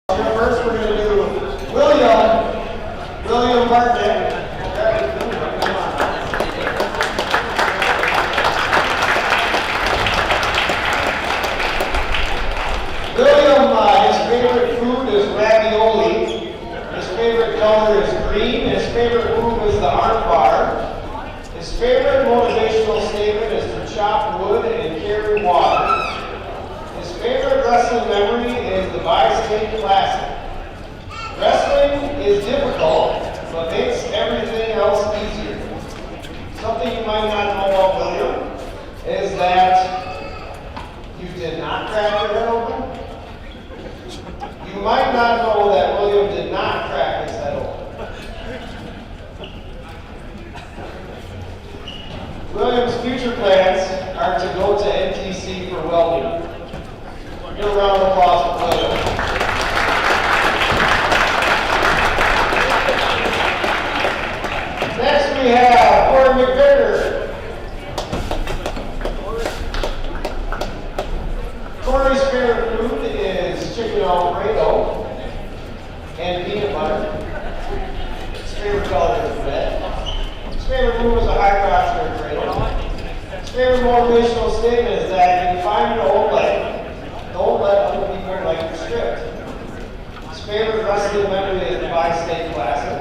First, we're going to do William Bartlett. William, his favorite food is ravioli. His favorite color is green. His favorite move is the arm bar. His favorite motivational statement is to chop wood and carry water. His favorite wrestling memory is the Bi-State Classic. Wrestling is difficult, but makes everything else easier. Something you might not know about William is that you did not crack your head open. You might not know that William did not crack his head open. William's future plans are to go to NTC for welding. Give a round of applause for William. Next we have Corey McVicker. Corey's favorite food is chicken Alfredo and peanut butter. His favorite color is red. His favorite move is a high cross or cradle. His favorite motivational statement is that if you find your old life, don't let other people write your script. His favorite wrestling memory is the Bi-State Classic.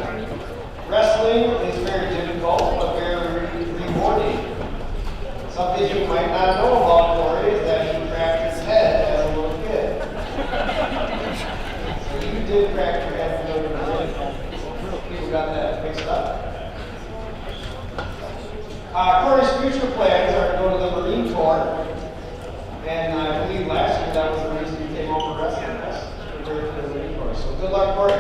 Wrestling is very difficult, but very rewarding. Something you might not know about Corey is that he cracked his head as a little kid. So you did crack your head as a little kid. People got that mixed up. Corey's future plans are to go to the Marine Corps. And I believe last year that was the reason he came over wrestling. Yes, for the Marine Corps. So good luck, Corey.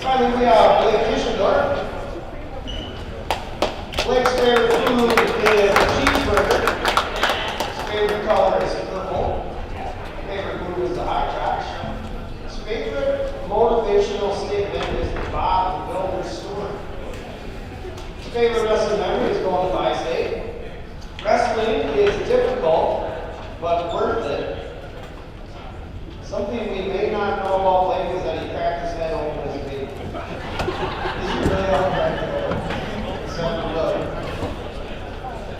Finally, we have Blake Kischendorf. Blake's favorite food is a cheeseburger. His favorite color is purple. His favorite move is the high trash. His favorite motivational statement is the Bob the Builder story. His favorite wrestling memory is going to Bi-State. Wrestling is difficult, but worth it. Something we may not know about Blake is that he cracked his head open as a baby. He's really all cracked his head open. Except for William.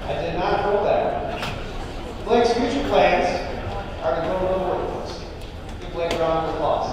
I did not know that. Blake's future plans are to go to the workforce. Give Blake a round of applause.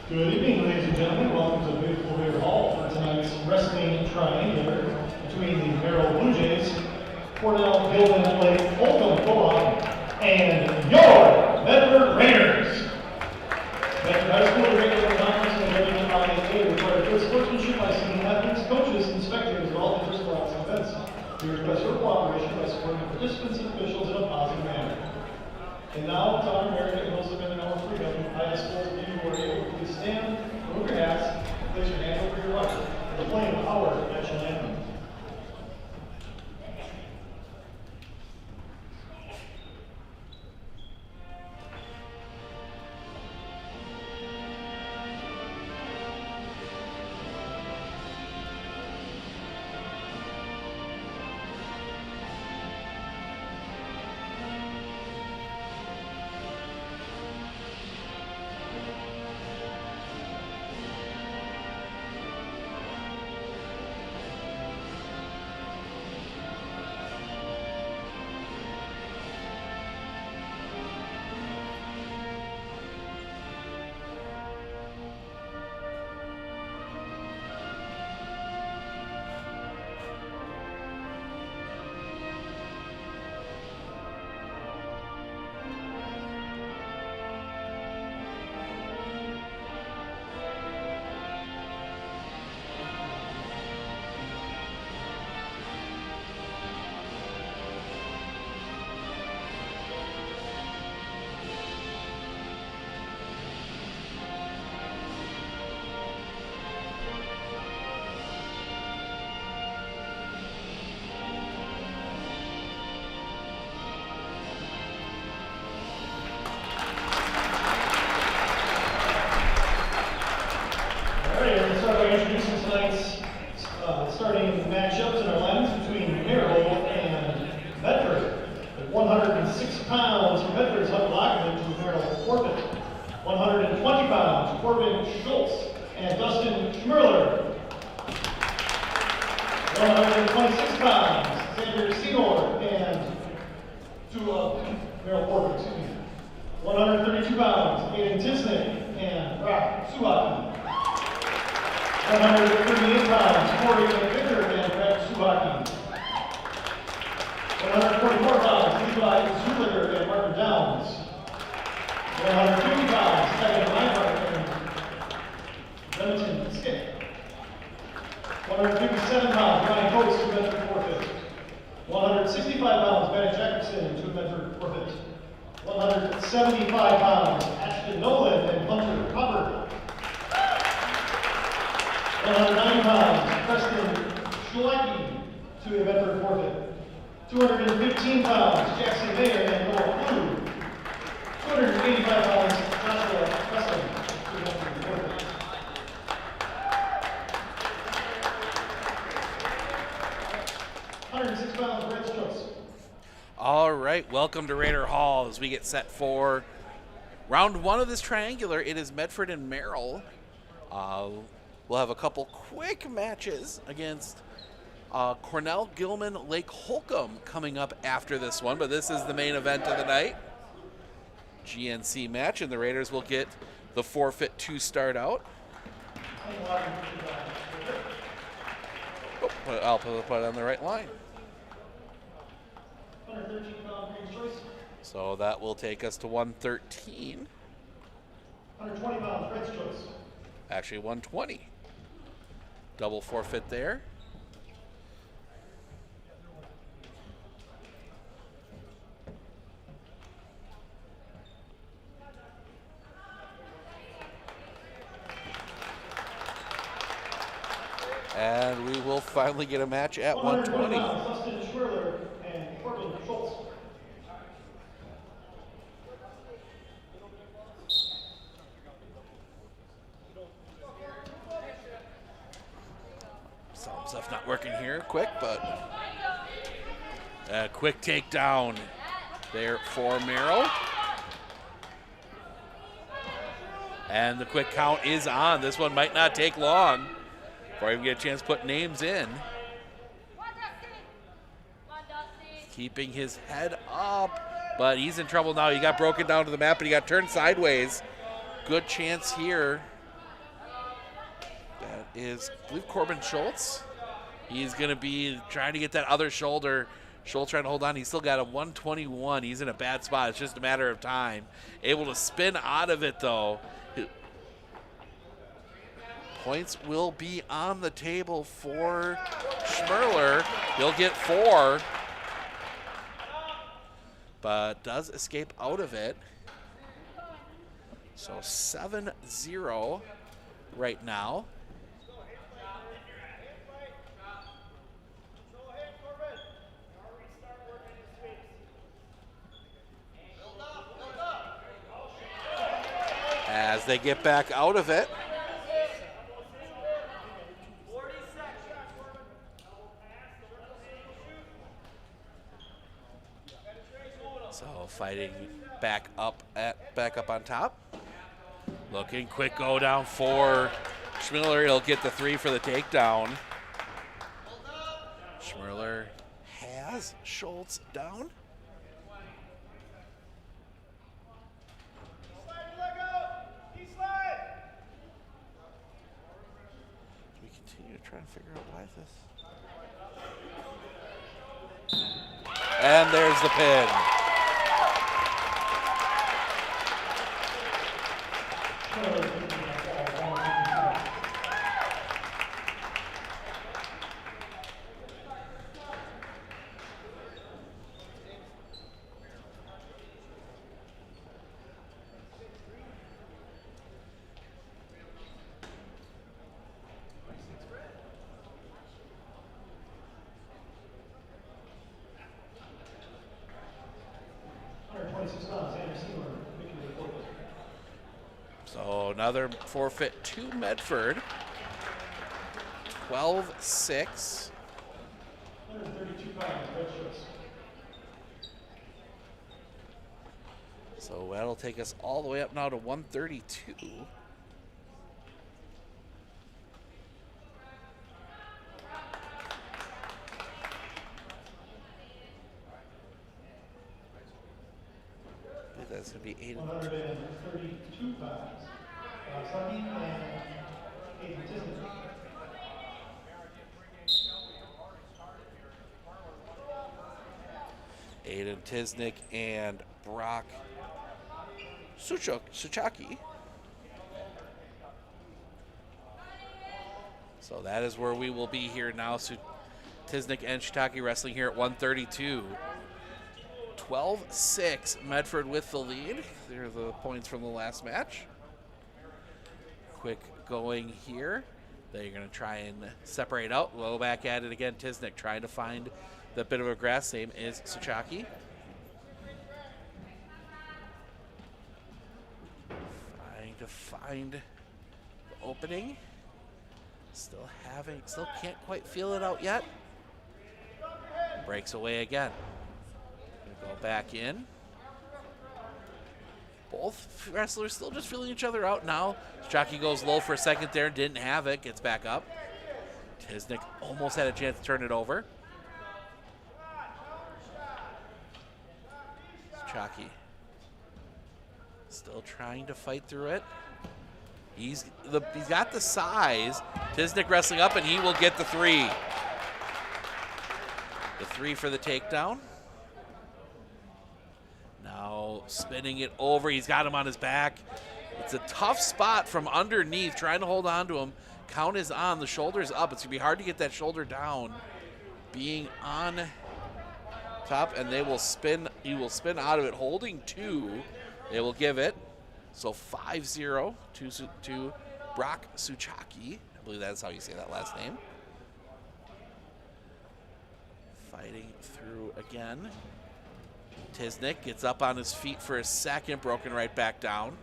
Good evening, ladies and gentlemen. Welcome to beautiful Merrill Hall for tonight's wrestling triangular between the Merrill Blue Jays, Cornell Gilman Lake Holcomb Co-op, and your Medford Raiders. Medford High School regular conference and WNIA require good sportsmanship by student athletes, coaches, and spectators of all interested events. We request your cooperation by supporting participants and officials in a positive manner. And now, to honor Merit and those living in our freedom, I ask those of you who are able to please stand, remove your hats, and place your hand over your heart for the playing of our national anthem. Introducing tonight's starting matchups and our lines between Merrill and Medford. At 106 pounds for Medford's Huck Lockman to Merrill Corbett. 120 pounds, Corbin Schultz and Dustin Schmerler. 126 pounds, Xavier Seymour and Merrill Corbett, excuse me. 132 pounds, Aiden Tisnick and Brock Suhaki. 138 pounds, Corey Victor and Brett Suhaki. 144 pounds, Levi Zuliger and Martin Downs. 150 pounds, Kevin Reinhardt and Remington Skip. 157 pounds, Ryan Coates to Medford forfeit. 165 pounds, Bennett Jacobson to Medford forfeit. 175 pounds, Ashton Nolan and Hunter Hubbard. 109 pounds, Preston Schlecky to a Medford forfeit. 215 pounds, Jackson Mayer and Noah Blue. 285 pounds, Joshua Preston to a Medford forfeit. £106, Brett Strokes. All right, welcome to Raider Hall as we get set for round one of this triangular. It is Medford and Merrill. We'll have a couple quick matches against Cornell Gilman Lake Holcomb coming up after this one, but this is the main event of the night. GNC match, and the Raiders will get the forfeit to start out. Oh, I'll put it on the right line. So that will take us to 113. 120 pounds, Fred's choice. Actually 120. Double forfeit there. And we will finally get a match at 120. Dustin Schwerler and Corbin Schultz. Some stuff not working here quick, but a quick takedown there for Merrill. And the quick count is on. This one might not take long before you get a chance to put names in. Keeping his head up, but he's in trouble now. He got broken down to the mat, but he got turned sideways. Good chance here is, I believe, Corbin Schultz. He's going to be trying to get that other shoulder. Schultz trying to hold on. He's still got a 121. He's in a bad spot. It's just a matter of time. Able to spin out of it, though. Points will be on the table for Schmerler. He'll get 4, but does escape out of it. So 7-0 right now. As they get back out of it. So fighting back up on top. Looking quick go down for Schmerler. He'll get the 3 for the takedown. Schmerler has Schultz down. We continue to try and figure out why this. And there's the pin. So another forfeit to Medford. 12-6. 132 pounds, red shirts. So that'll take us all the way up now to 132. I think that's going to be 8. 132 pounds. Sunny and Aiden Tisdale. Aiden Tisnick and Brock Suchaki. So that is where we will be here now. Tisnick and Suchaki wrestling here at 132. 12-6, Medford with the lead. There are the points from the last match. Quick going here. They're going to try and separate out. Go back at it again. Tisnick trying to find the bit of a grass. Same is Suchaki. Trying to find the opening. Still can't quite feel it out yet. Breaks away again. Gonna go back in. Both wrestlers still just feeling each other out now. Suchaki goes low for a second there, didn't have it, gets back up. Tisnick almost had a chance to turn it over. Suchaki still trying to fight through it. He's got the size. Tisnick wrestling up, and he will get the 3. The 3 for the takedown. Now spinning it over. He's got him on his back. It's a tough spot from underneath, trying to hold on to him. Count is on. The shoulder's up. It's going to be hard to get that shoulder down. Being on top, and they will spin. He will spin out of it, holding 2. They will give it. So 5-0 to Brock Suchaki. I believe that's how you say that last name. Fighting through again. Tisnick gets up on his feet for a second, broken right back down,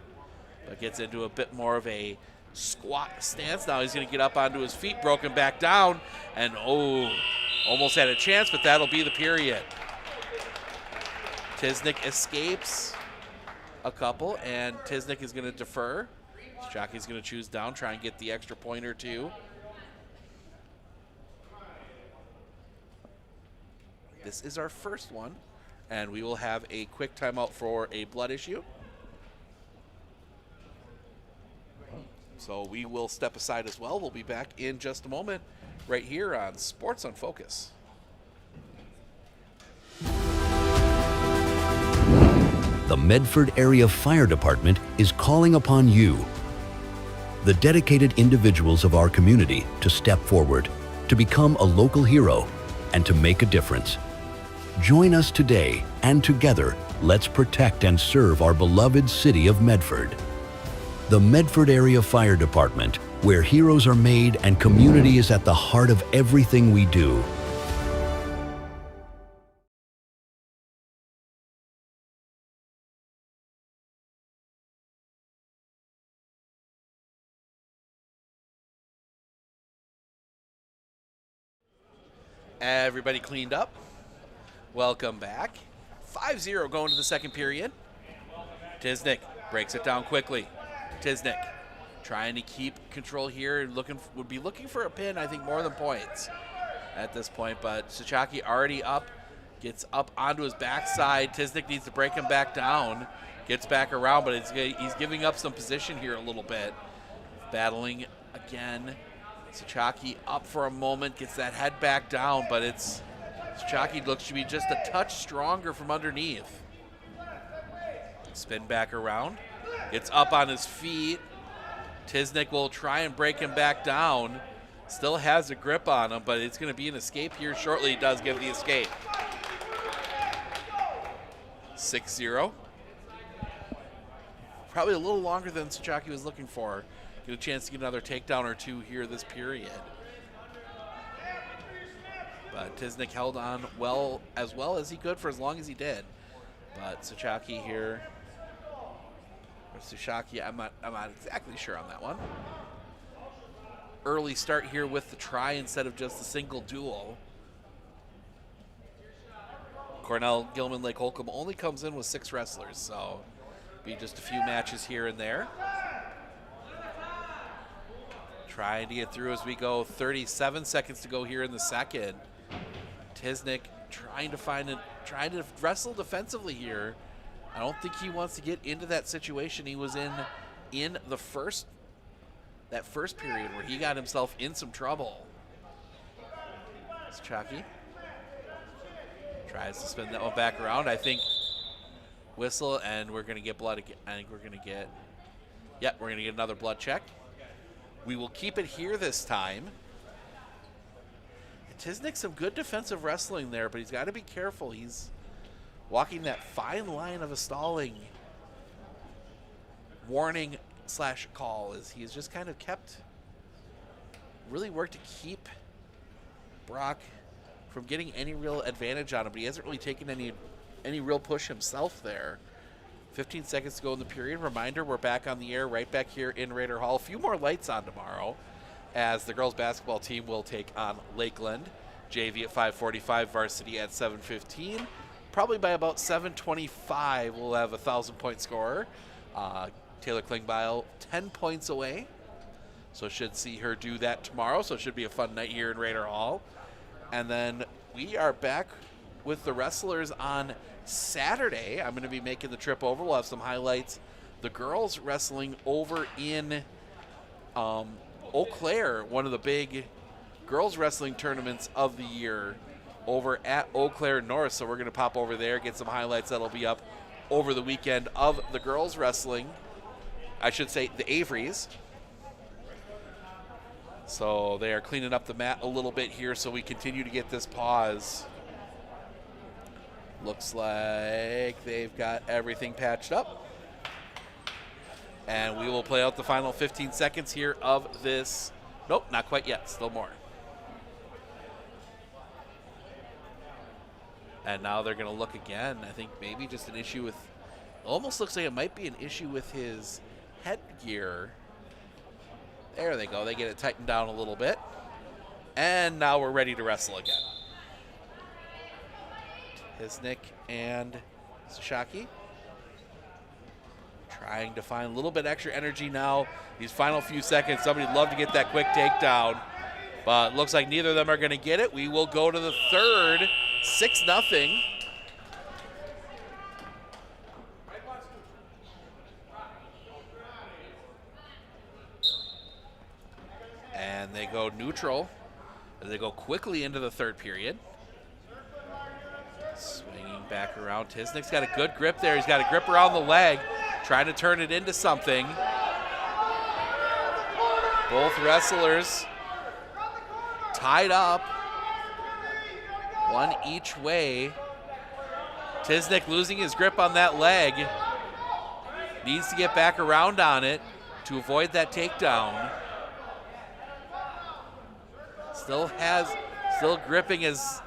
but gets into a bit more of a squat stance. Now he's going to get up onto his feet, broken back down, and almost had a chance, but that'll be the period. Tisnick escapes a couple, and Tisnick is going to defer. Suchaki's going to choose down, try and get the extra point or 2. This is our first one, and we will have a quick timeout for a blood issue. So we will step aside as well. We'll be back in just a moment right here on Sports on Focus. The Medford Area Fire Department is calling upon you, the dedicated individuals of our community, to step forward, to become a local hero, and to make a difference. Join us today, and together, let's protect and serve our beloved city of Medford. The Medford Area Fire Department, where heroes are made and community is at the heart of everything we do. Everybody cleaned up. Welcome back. 5-0 going to the second period. Tisnick breaks it down quickly. Tisnick trying to keep control here, would be looking for a pin, I think, more than points at this point, but Sachaki already up, gets up onto his backside. Tisnick needs to break him back down, gets back around, but he's giving up some position here a little bit. Battling again. Sachaki up for a moment, gets that head back down, but Sachaki looks to be just a touch stronger from underneath. Spin back around, gets up on his feet. Tisnick will try and break him back down. Still has a grip on him, but it's going to be an escape here shortly. He does give the escape. 6-0. Probably a little longer than Sachaki was looking for. Get a chance to get another takedown or two here this period. But Tisnick held on well as he could for as long as he did. But Sachaki here, or Sachaki, I'm not exactly sure on that one. Early start here with the try instead of just a single duel. Cornell Gilman Lake Holcomb only comes in with 6 wrestlers, so be just a few matches here and there. Trying to get through as we go. 37 seconds to go here in the second. Tisnick trying to wrestle defensively here. I don't think he wants to get into that situation he was in the first period where he got himself in some trouble. It's Chucky. Tries to spin that one back around. I think whistle, and we're going to get blood again. I think we're going to get, we're going to get another blood check. We will keep it here this time. Tisnick, some good defensive wrestling there, but he's got to be careful. He's walking that fine line of a stalling warning / call, as he's just kind of really worked to keep Brock from getting any real advantage on him, but he hasn't really taken any real push himself there. 15 seconds to go in the period. Reminder, we're back on the air right back here in Raider Hall. A few more lights on tomorrow as the girls basketball team will take on Lakeland. JV at 5:45, varsity at 7:15. Probably by about 7:25 we'll have a 1,000-point scorer. Taylor Klingbeil 10 points away, so should see her do that tomorrow. So it should be a fun night here in Raider Hall. And then we are back with the wrestlers on Saturday. I'm going to be making the trip over. We'll have some highlights. The girls wrestling over in Eau Claire, one of the big girls wrestling tournaments of the year over at Eau Claire North. So we're going to pop over there, get some highlights that'll be up over the weekend of the girls wrestling. I should say the Averys. So they are cleaning up the mat a little bit here, so we continue to get this pause. Looks like they've got everything patched up. And we will play out the final 15 seconds here of this. Nope, not quite yet. Still more. And now they're going to look again. I think maybe just an issue with, almost looks like it might be an issue with his headgear. There they go. They get it tightened down a little bit. And now we're ready to wrestle again. Tisnick and Sachaki trying to find a little bit extra energy now. These final few seconds, somebody'd love to get that quick takedown, but looks like neither of them are going to get it. We will go to the third, 6-0. And they go neutral. And they go quickly into the third period. Swinging back around. Tisnick's got a good grip there. He's got a grip around the leg, trying to turn it into something. Both wrestlers tied up, one each way. Tisnick losing his grip on that leg. Needs to get back around on it to avoid that takedown. Still gripping as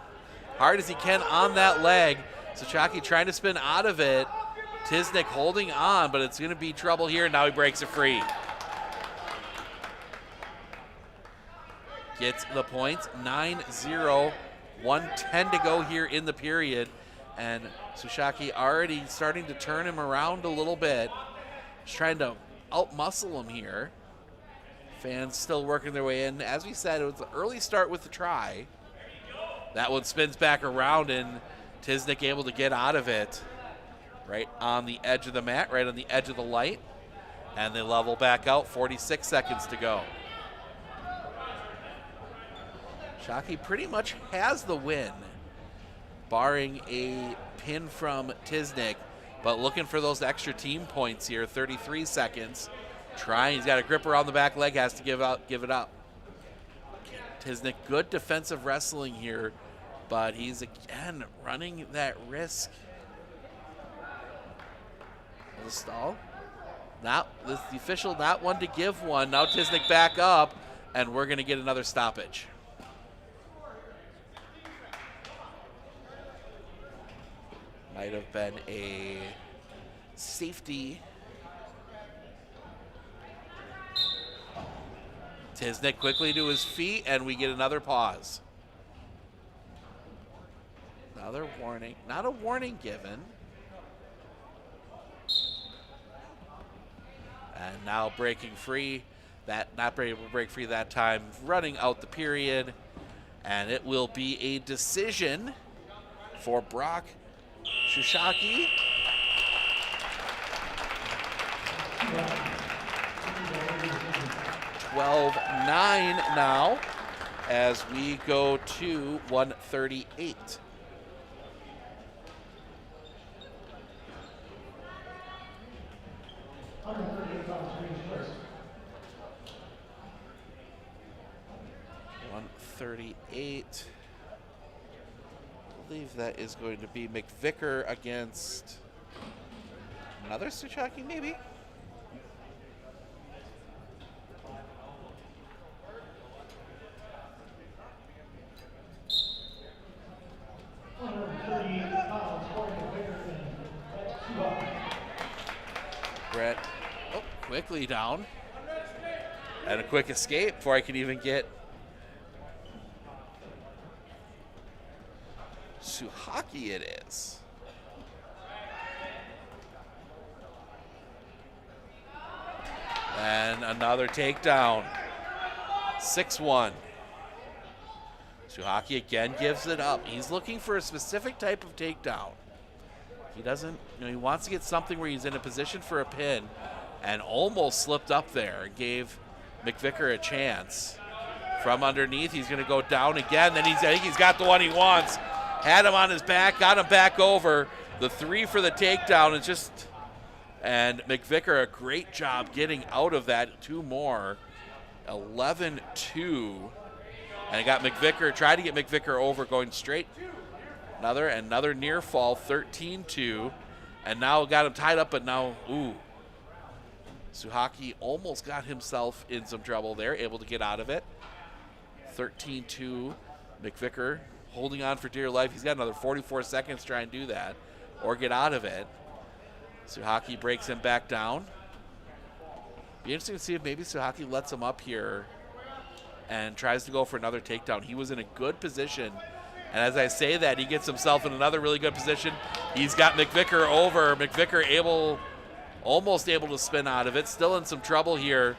hard as he can on that leg. Suchaki trying to spin out of it. Tisnick holding on, but it's going to be trouble here. Now he breaks it free. Gets the points, 9-0, 1:10 to go here in the period. And Suchaki already starting to turn him around a little bit. Just trying to out-muscle him here. Fans still working their way in. As we said, it was an early start with the try. That one spins back around, and Tisnick able to get out of it. Right on the edge of the mat, right on the edge of the light. And they level back out, 46 seconds to go. Shockey pretty much has the win, barring a pin from Tisnick, but looking for those extra team points here, 33 seconds. Trying, he's got a grip around the back leg, has to give it up. Tisnick, good defensive wrestling here, but he's again running that risk. The stall. Not the official, not one to give one. Now Tisnick back up, and we're going to get another stoppage. Might have been a safety. Tisnick quickly to his feet, and we get another pause. Another warning. Not a warning given. And now breaking free. Not able to break free that time. Running out the period. And it will be a decision for Brock Suchaki. 12-9 now as we go to 138. I believe that is going to be McVicker against another Suchaki, maybe? Brett, quickly down. And a quick escape before I can even get Suchaki it is. And another takedown. 6-1. Suchaki again gives it up. He's looking for a specific type of takedown. He doesn't, he wants to get something where he's in a position for a pin, and almost slipped up there and gave McVicker a chance. From underneath, he's going to go down again. Then I think he's got the one he wants. Had him on his back, got him back over. The 3 for the takedown is and McVicker, a great job getting out of that. 2 more. 11-2. And I got McVicker, tried to get McVicker over, going straight. Another near fall, 13-2. And now got him tied up, but now, Suchaki almost got himself in some trouble there, able to get out of it. 13-2. McVicker holding on for dear life. He's got another 44 seconds to try and do that or get out of it. Suchaki breaks him back down. Be interesting to see if maybe Suchaki lets him up here and tries to go for another takedown. He was in a good position. And as I say that, he gets himself in another really good position. He's got McVicker over. McVicker almost able to spin out of it. Still in some trouble here.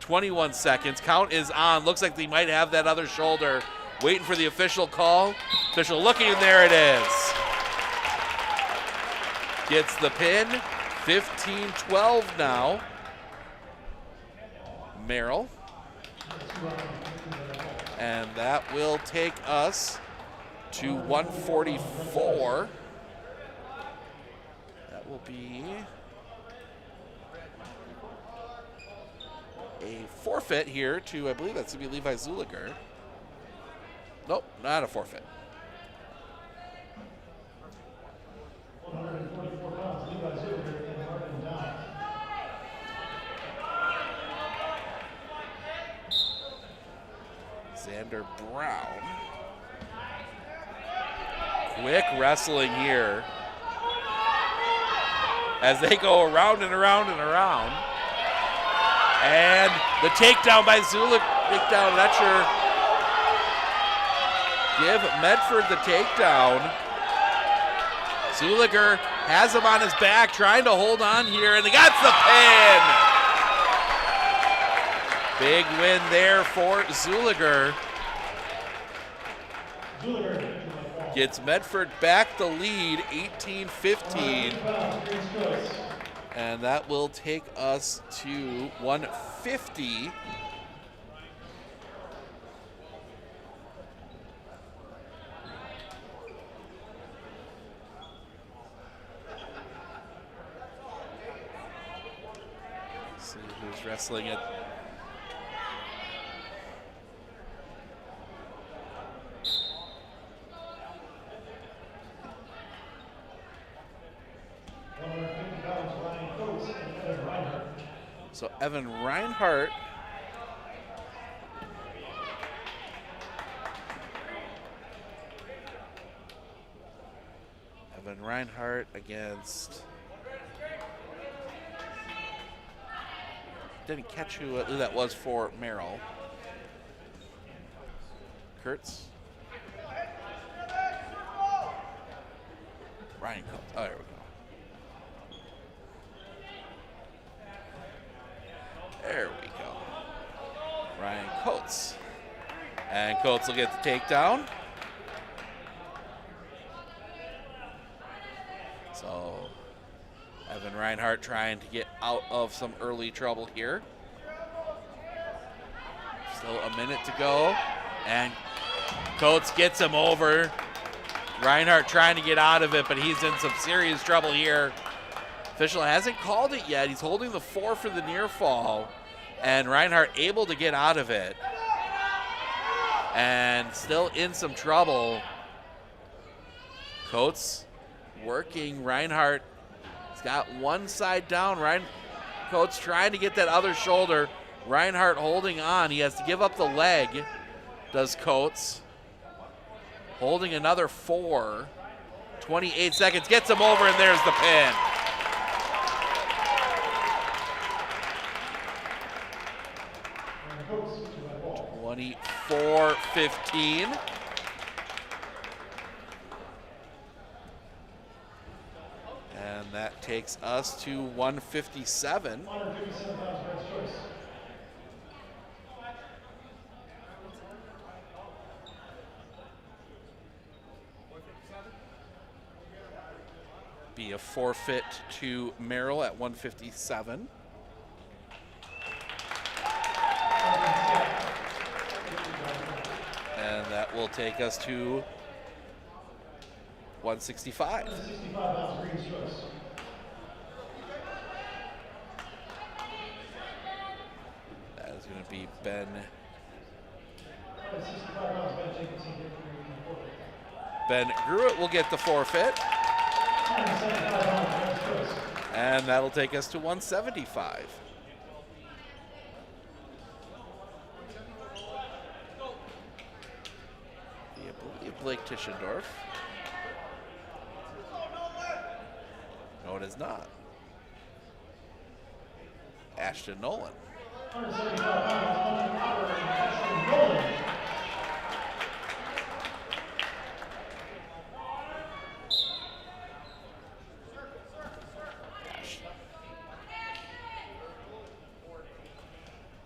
21 seconds. Count is on. Looks like they might have that other shoulder. Waiting for the official call. Official looking, and there it is. Gets the pin. 15-12 now. Merrill. And that will take us to 144. That will be a forfeit here to, I believe that's going to be Levi Zuliger. Nope, not a forfeit. 144 pounds, Levi Zuliger, and Martin down. Xander Brown. Quick wrestling here as they go around and around and around. And the takedown by Zuliger. Takedown, not sure. Give Medford the takedown. Zuliger has him on his back, trying to hold on here, and they got the pin. Big win there for Zuliger. Gets Medford back the lead, 18-15. And that will take us to 150. See who's wrestling it. So Evan Reinhardt against, didn't catch who that was for Merrill. Kurtz. Ryan Coates. Oh, there we go. There we go. Ryan Coates. And Coates will get the takedown. So Evan Reinhardt trying to get out of some early trouble here. Still a minute to go. And Coates gets him over. Reinhardt trying to get out of it, but he's in some serious trouble here. Official hasn't called it yet. He's holding the 4 for the near fall. And Reinhardt able to get out of it. And still in some trouble. Coates working. Reinhardt has got one side down. Coates trying to get that other shoulder. Reinhardt holding on. He has to give up the leg, does Coates. Holding another 4. 28 seconds. Gets him over, and there's the pin. Coates. 24-15. And that takes us to 157. 157 pounds, Red's choice. Be a forfeit to Merrill at 157. And that will take us to 165. 165 pounds, Green's choice. That is going to be Ben. 165 pounds, Ben Jacobson. Ben Gruitt will get the forfeit. 175 pounds, Red's choice. And that'll take us to 175. I believe Blake Tischendorf. No, it is not. Ashton Nolan. 175 pounds, Ashton Nolan.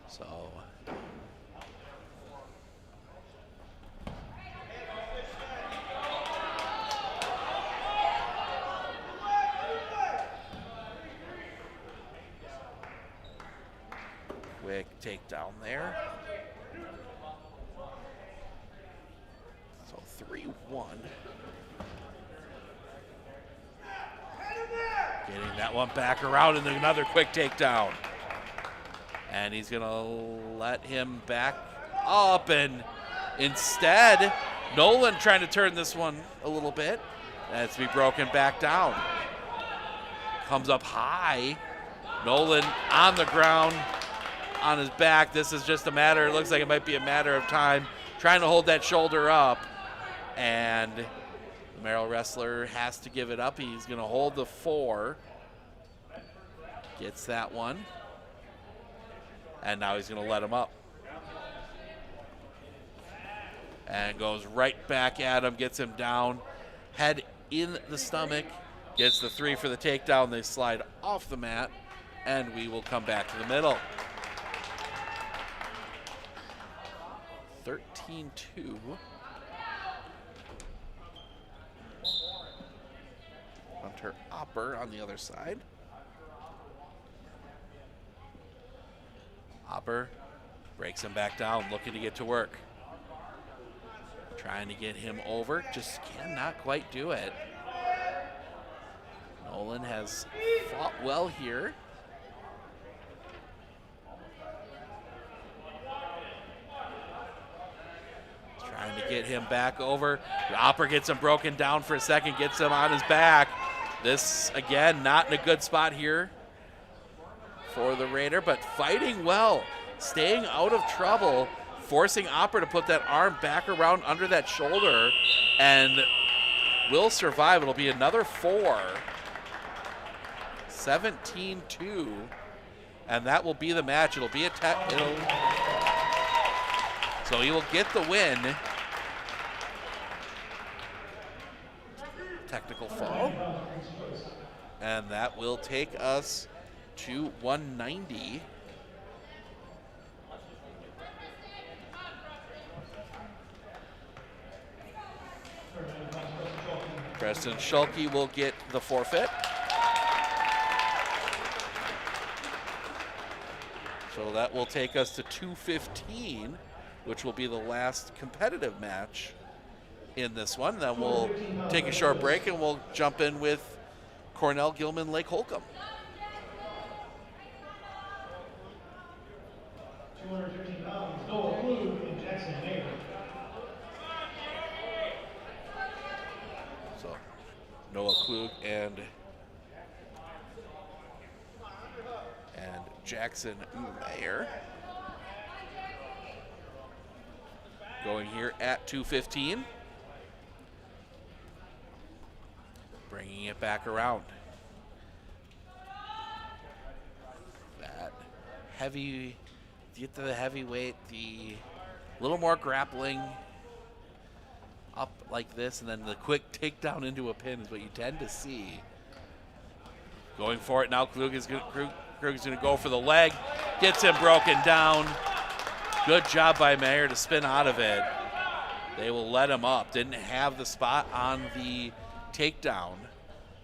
So quick takedown there. 3-1. Getting that one back around and another quick takedown. And he's going to let him back up, and instead, Nolan trying to turn this one a little bit. That's to be broken back down. Comes up high. Nolan on the ground, on his back. This is just a matter, it looks like it might be a matter of time, trying to hold that shoulder up. And the Merrill wrestler has to give it up. He's going to hold the 4. Gets that one. And now he's going to let him up. And goes right back at him, gets him down. Head in the stomach. Gets the 3 for the takedown. They slide off the mat. And we will come back to the middle. 13-2. Hunter Opper on the other side. Opper breaks him back down, looking to get to work. Trying to get him over, just cannot quite do it. Nolan has fought well here. Trying to get him back over. Opper gets him broken down for a second, gets him on his back. This, again, not in a good spot here for the Raider, but fighting well, staying out of trouble, forcing Opper to put that arm back around under that shoulder, and will survive. It'll be another 4. 17-2, and that will be the match. It'll be a so he will get the win. Technical fall. And that will take us to 190. Preston Schulke will get the forfeit. So that will take us to 215, which will be the last competitive match in this one. Then we'll take a short break and we'll jump in with Cornell, Gilman, Lake Holcomb. 215 pounds, Noah Klug and Jackson Mayer. So Noah Klug and Jackson Mayer going here at 215. Bringing it back around. That heavy, get to the heavyweight, the little more grappling up like this, and then the quick takedown into a pin is what you tend to see. Going for it now, Krug is going to go for the leg, gets him broken down. Good job by Mayer to spin out of it. They will let him up. Didn't have the spot on the takedown.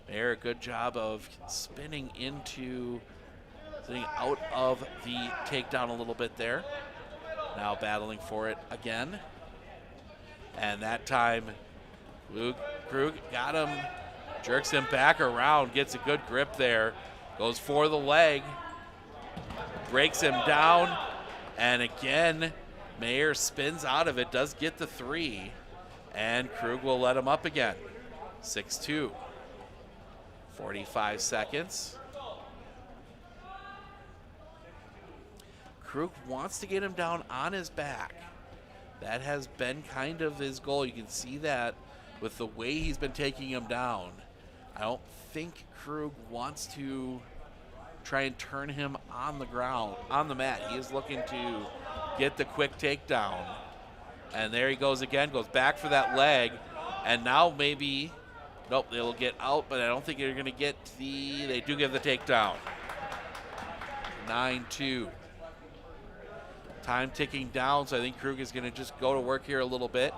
Mayer, a good job of spinning out of the takedown a little bit there. Now battling for it again. And that time, Krug got him, jerks him back around, gets a good grip there, goes for the leg, breaks him down, and again, Mayer spins out of it, does get the 3, and Krug will let him up again. 6-2. 45 seconds. Krug wants to get him down on his back. That has been kind of his goal. You can see that with the way he's been taking him down. I don't think Krug wants to try and turn him on the ground, on the mat. He is looking to get the quick takedown. And there he goes again, goes back for that leg. And now maybe, nope, they'll get out, but I don't think they're going to get they do get the takedown. 9-2. Time ticking down, so I think Krug is going to just go to work here a little bit.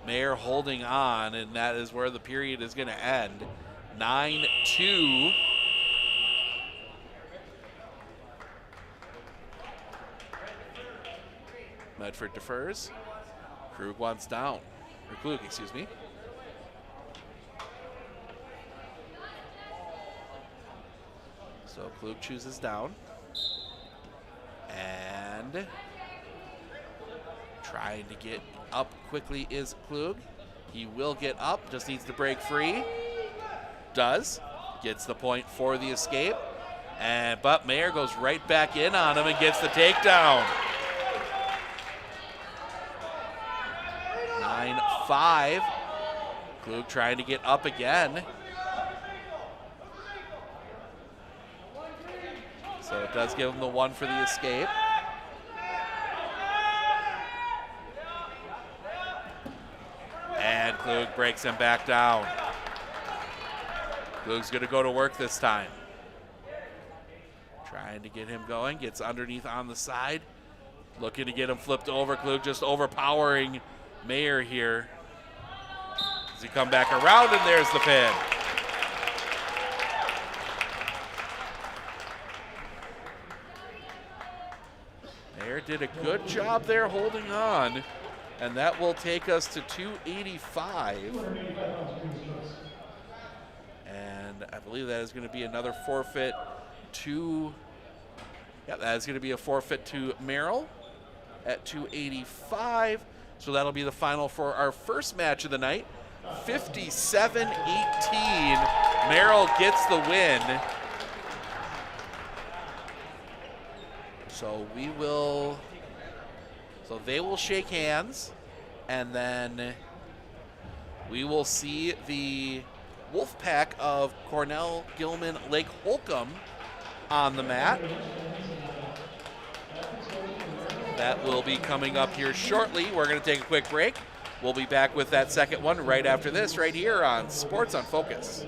Mayer holding on, and that is where the period is going to end. 9-2. Medford defers. Krug wants down. or Klug, excuse me. So Klug chooses down. And trying to get up quickly is Klug. He will get up, just needs to break free. Does. Gets the point for the escape. But Mayer goes right back in on him and gets the takedown. 9-5. Klug trying to get up again. So it does give him the one for the escape. And Klug breaks him back down. Klug's going to go to work this time. Trying to get him going. Gets underneath on the side. Looking to get him flipped over. Klug just overpowering Mayer here. Does he come back around? And there's the pin. Mayer did a good job there holding on. And that will take us to 285. And I believe that is going to be another forfeit to, that is going to be a forfeit to Merrill at 285. So that'll be the final for our first match of the night. 57-18. Merrill gets the win. So they will shake hands, and then we will see the Wolfpack of Cornell, Gilman, Lake Holcomb on the mat. That will be coming up here shortly. We're going to take a quick break. We'll be back with that second one right after this, right here on Sports on Focus.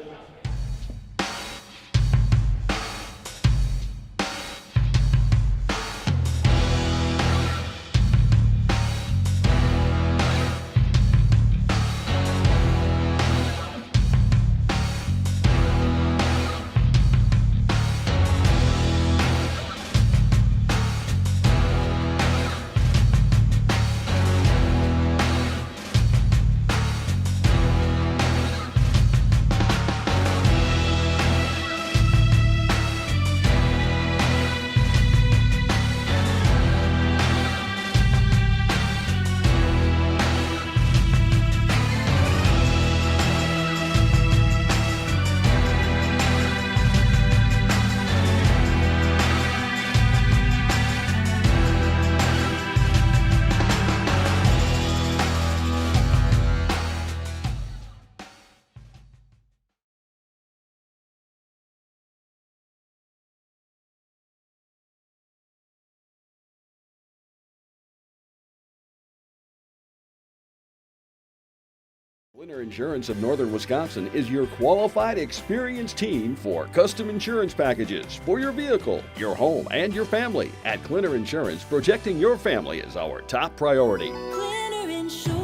Winter Insurance of Northern Wisconsin is your qualified, experienced team for custom insurance packages for your vehicle, your home, and your family. At Clinner Insurance, protecting your family is our top priority. Clinner Insurance.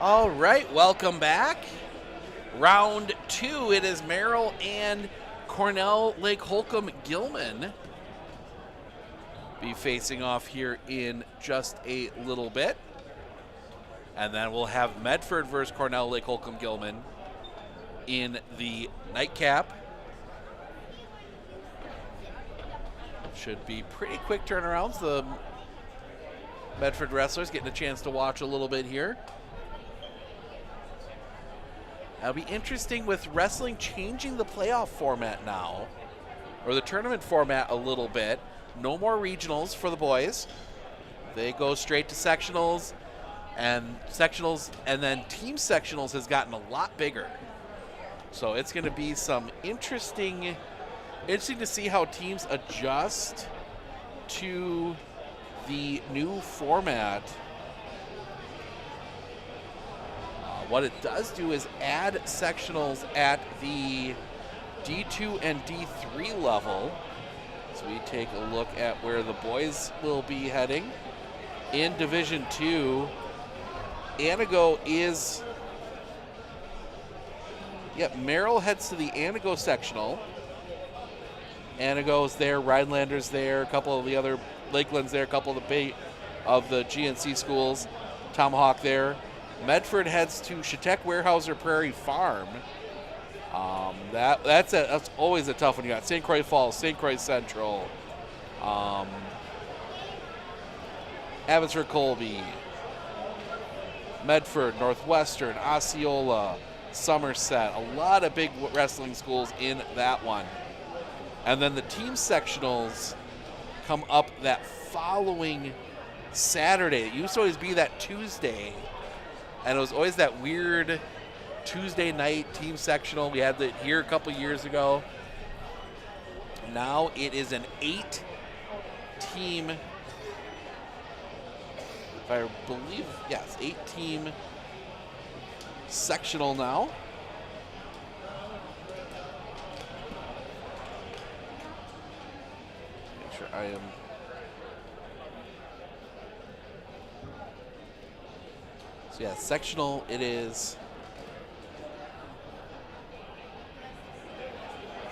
All right, welcome back. Round 2, it is Merrill and Cornell Lake Holcomb Gilman be facing off here in just a little bit. And then we'll have Medford versus Cornell Lake Holcomb Gilman in the nightcap. Should be pretty quick turnarounds. The Medford wrestlers getting a chance to watch a little bit here. It'll be interesting with wrestling changing the playoff format now, or the tournament format a little bit. No more regionals for the boys. They go straight to sectionals, and then team sectionals has gotten a lot bigger. So it's going to be some interesting to see how teams adjust to the new format. What it does do is add sectionals at the D2 and D3 level. So we take a look at where the boys will be heading. In Division 2, Anago is... Merrill heads to the Anago sectional. Anago's there, Rhinelander's there, a couple of the other Lakeland's there, a couple of the GNC schools. Tomahawk there. Medford heads to Chautauqua Weyerhaeuser Prairie Farm. That's always a tough one. You got St. Croix Falls, St. Croix Central, Abbotsford Colby, Medford, Northwestern, Osceola, Somerset. A lot of big wrestling schools in that one. And then the team sectionals come up that following Saturday. It used to always be that Tuesday. And it was always that weird Tuesday night team sectional. We had it here a couple years ago. Now it is an 8-team, if I believe, yes, 8-team sectional now. Make sure I am... So yeah, sectional it is.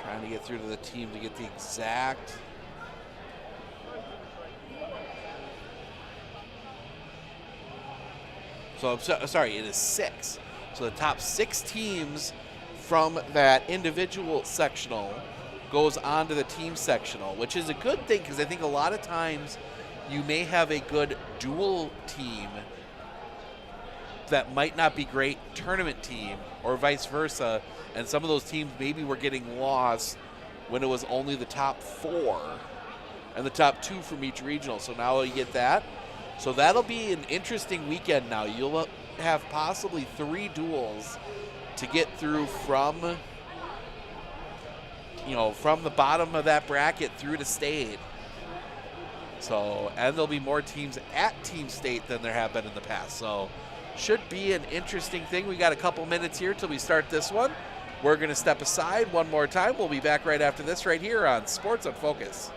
Trying to get through to the team to get the exact. So I'm sorry, it is 6. So the top 6 teams from that individual sectional goes on to the team sectional, which is a good thing because I think a lot of times you may have a good dual team that might not be great tournament team, or vice versa, and some of those teams maybe were getting lost when it was only the top 4 and the top 2 from each regional. So now you get that. So that'll be an interesting weekend now. You'll have possibly 3 duels to get through from the bottom of that bracket through to state. So, and there'll be more teams at Team State than there have been in the past. So should be an interesting thing. We got a couple minutes here till we start this one. We're going to step aside one more time. We'll be back right after this right here on Sports on Focus.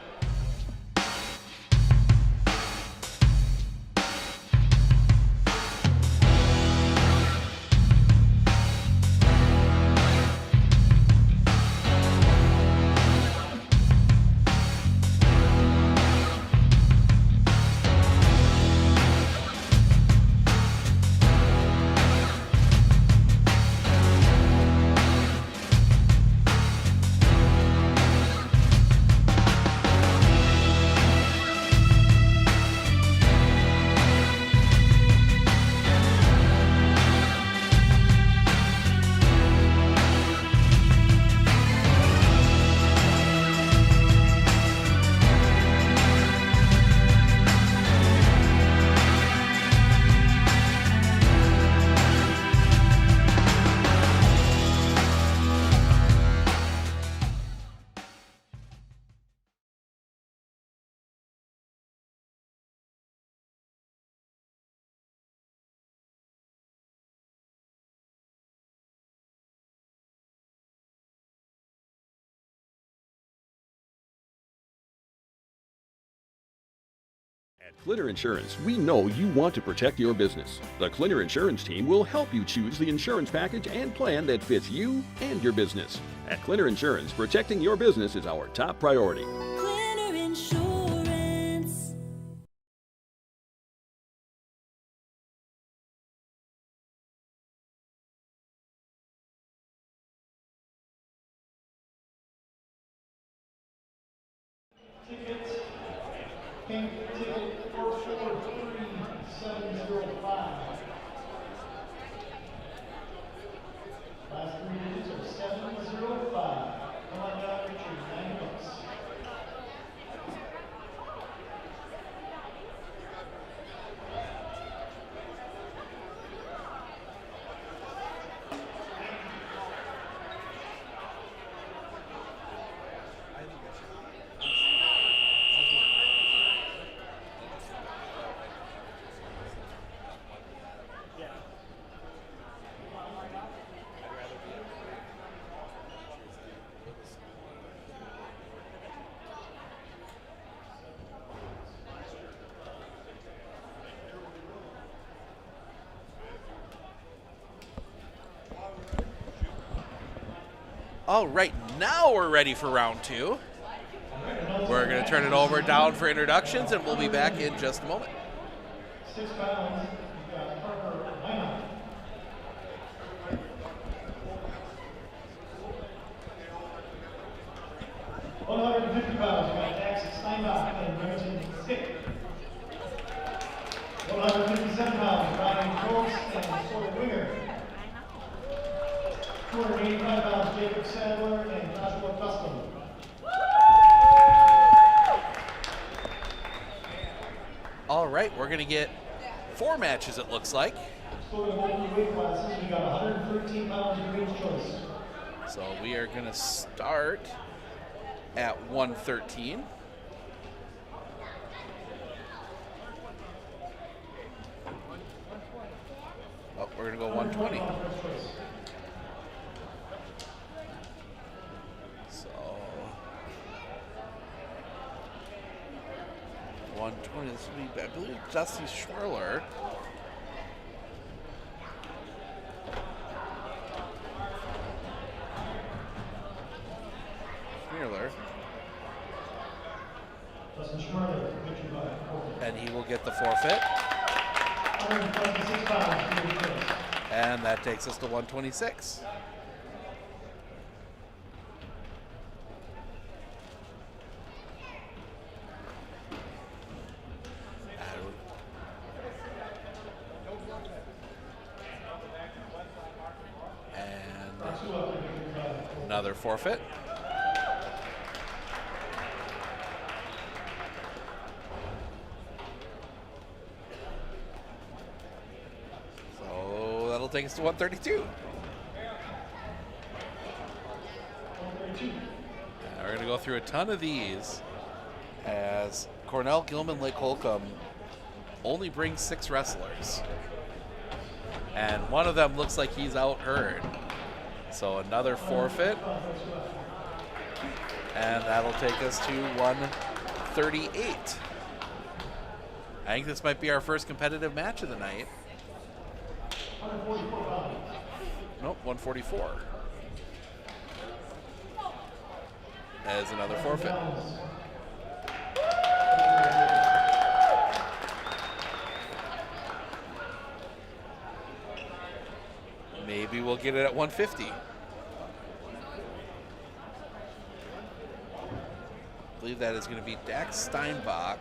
At Clitter Insurance, we know you want to protect your business. The Clitter Insurance team will help you choose the insurance package and plan that fits you and your business. At Clitter Insurance, protecting your business is our top priority. Cleaner Insurance. Tickets, pink ticket 443705. Last three digits are 705. Come on down, Richard, $9. All right, now we're ready for round two. We're going to turn it over down for introductions, and we'll be back in just a moment. 6 pounds, you've got Parker Lynott. £150, you've got Dax Steinbach and Remington Stick. 157 pounds, Ryan Gross and Sawyer Winger. 285 pounds, Jacob Sadler and Joshua Custom. All right, we're going to get 4 matches, it looks like. So in both weight classes, we got 113 pounds in Queen's Choice. So we are going to start at 113. Oh, we're going to go 120. So 120, this would be, I believe, Dusty Schwerler. Dustin Schmerler, victory by forfeit. And he will get the forfeit. 126 pounds, Queen's Choice. And that takes us to 126. And another forfeit. So that'll take us to 132. 132. And we're going to go through a ton of these as Cornell Gilman Lake Holcomb only brings 6 wrestlers. And one of them looks like he's outheard. So another forfeit. And that'll take us to 138. I think this might be our first competitive match of the night. 144 pounds. Nope, 144. As another forfeit. Maybe we'll get it at 150. I believe that is going to be Dax Steinbach.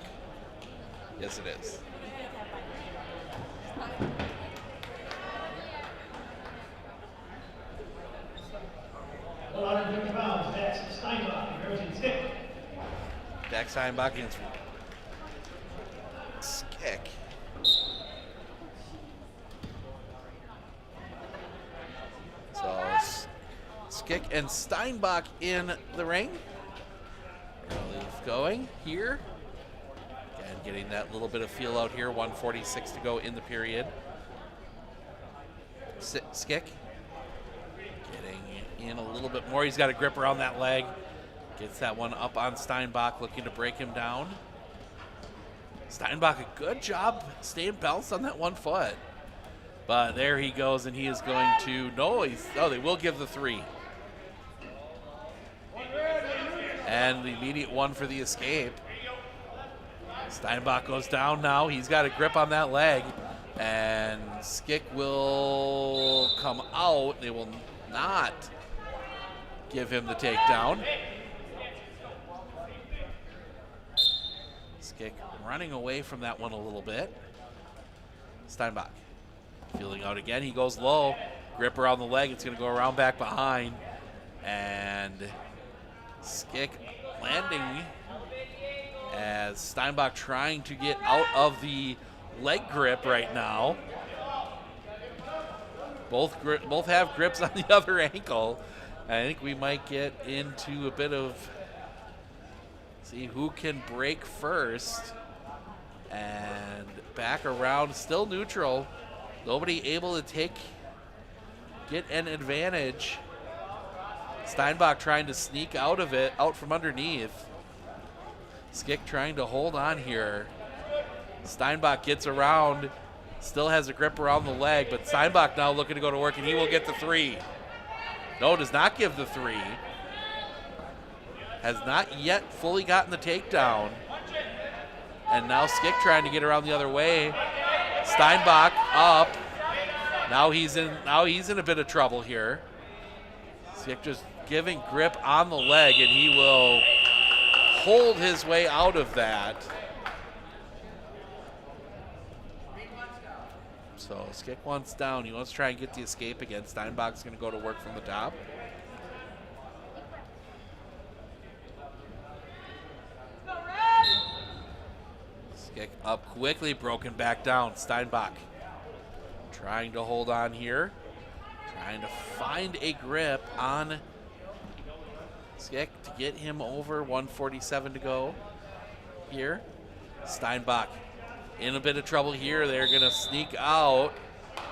Yes, it is. £150, Dax Steinbach, Remington Stick. Dax Steinbach against Skick. So Skick and Steinbach in the ring. Relief going here. Again, getting that little bit of feel out here. 146 to go in the period. Skick getting in a little bit more. He's got a grip around that leg. Gets that one up on Steinbach, looking to break him down. Steinbach, a good job staying balanced on that 1 foot. But there he goes, and he is going to, they will give the 3. And the immediate 1 for the escape. Steinbach goes down now. He's got a grip on that leg. And Skick will come out. They will not give him the takedown. Skick running away from that one a little bit. Steinbach feeling out again. He goes low. Grip around the leg. It's going to go around back behind. And Skick landing as Steinbach trying to get out of the leg grip right now. Both have grips on the other ankle. I think we might get into a bit of see who can break first. And back around, still neutral. Nobody able to get an advantage. Steinbach trying to sneak out of it, out from underneath. Skick trying to hold on here. Steinbach gets around, still has a grip around the leg, but Steinbach now looking to go to work, and he will get the 3. No, does not give the 3. Has not yet fully gotten the takedown. And now Skick trying to get around the other way. Steinbach up. Now he's in a bit of trouble here. Skick just giving grip on the leg, and he will hold his way out of that. So Skick wants down. He wants to try and get the escape again. Steinbach's going to go to work from the top. Skick up quickly, broken back down. Steinbach trying to hold on here. Trying to find a grip on Skick to get him over. 147 to go here. Steinbach in a bit of trouble here. They're going to sneak out.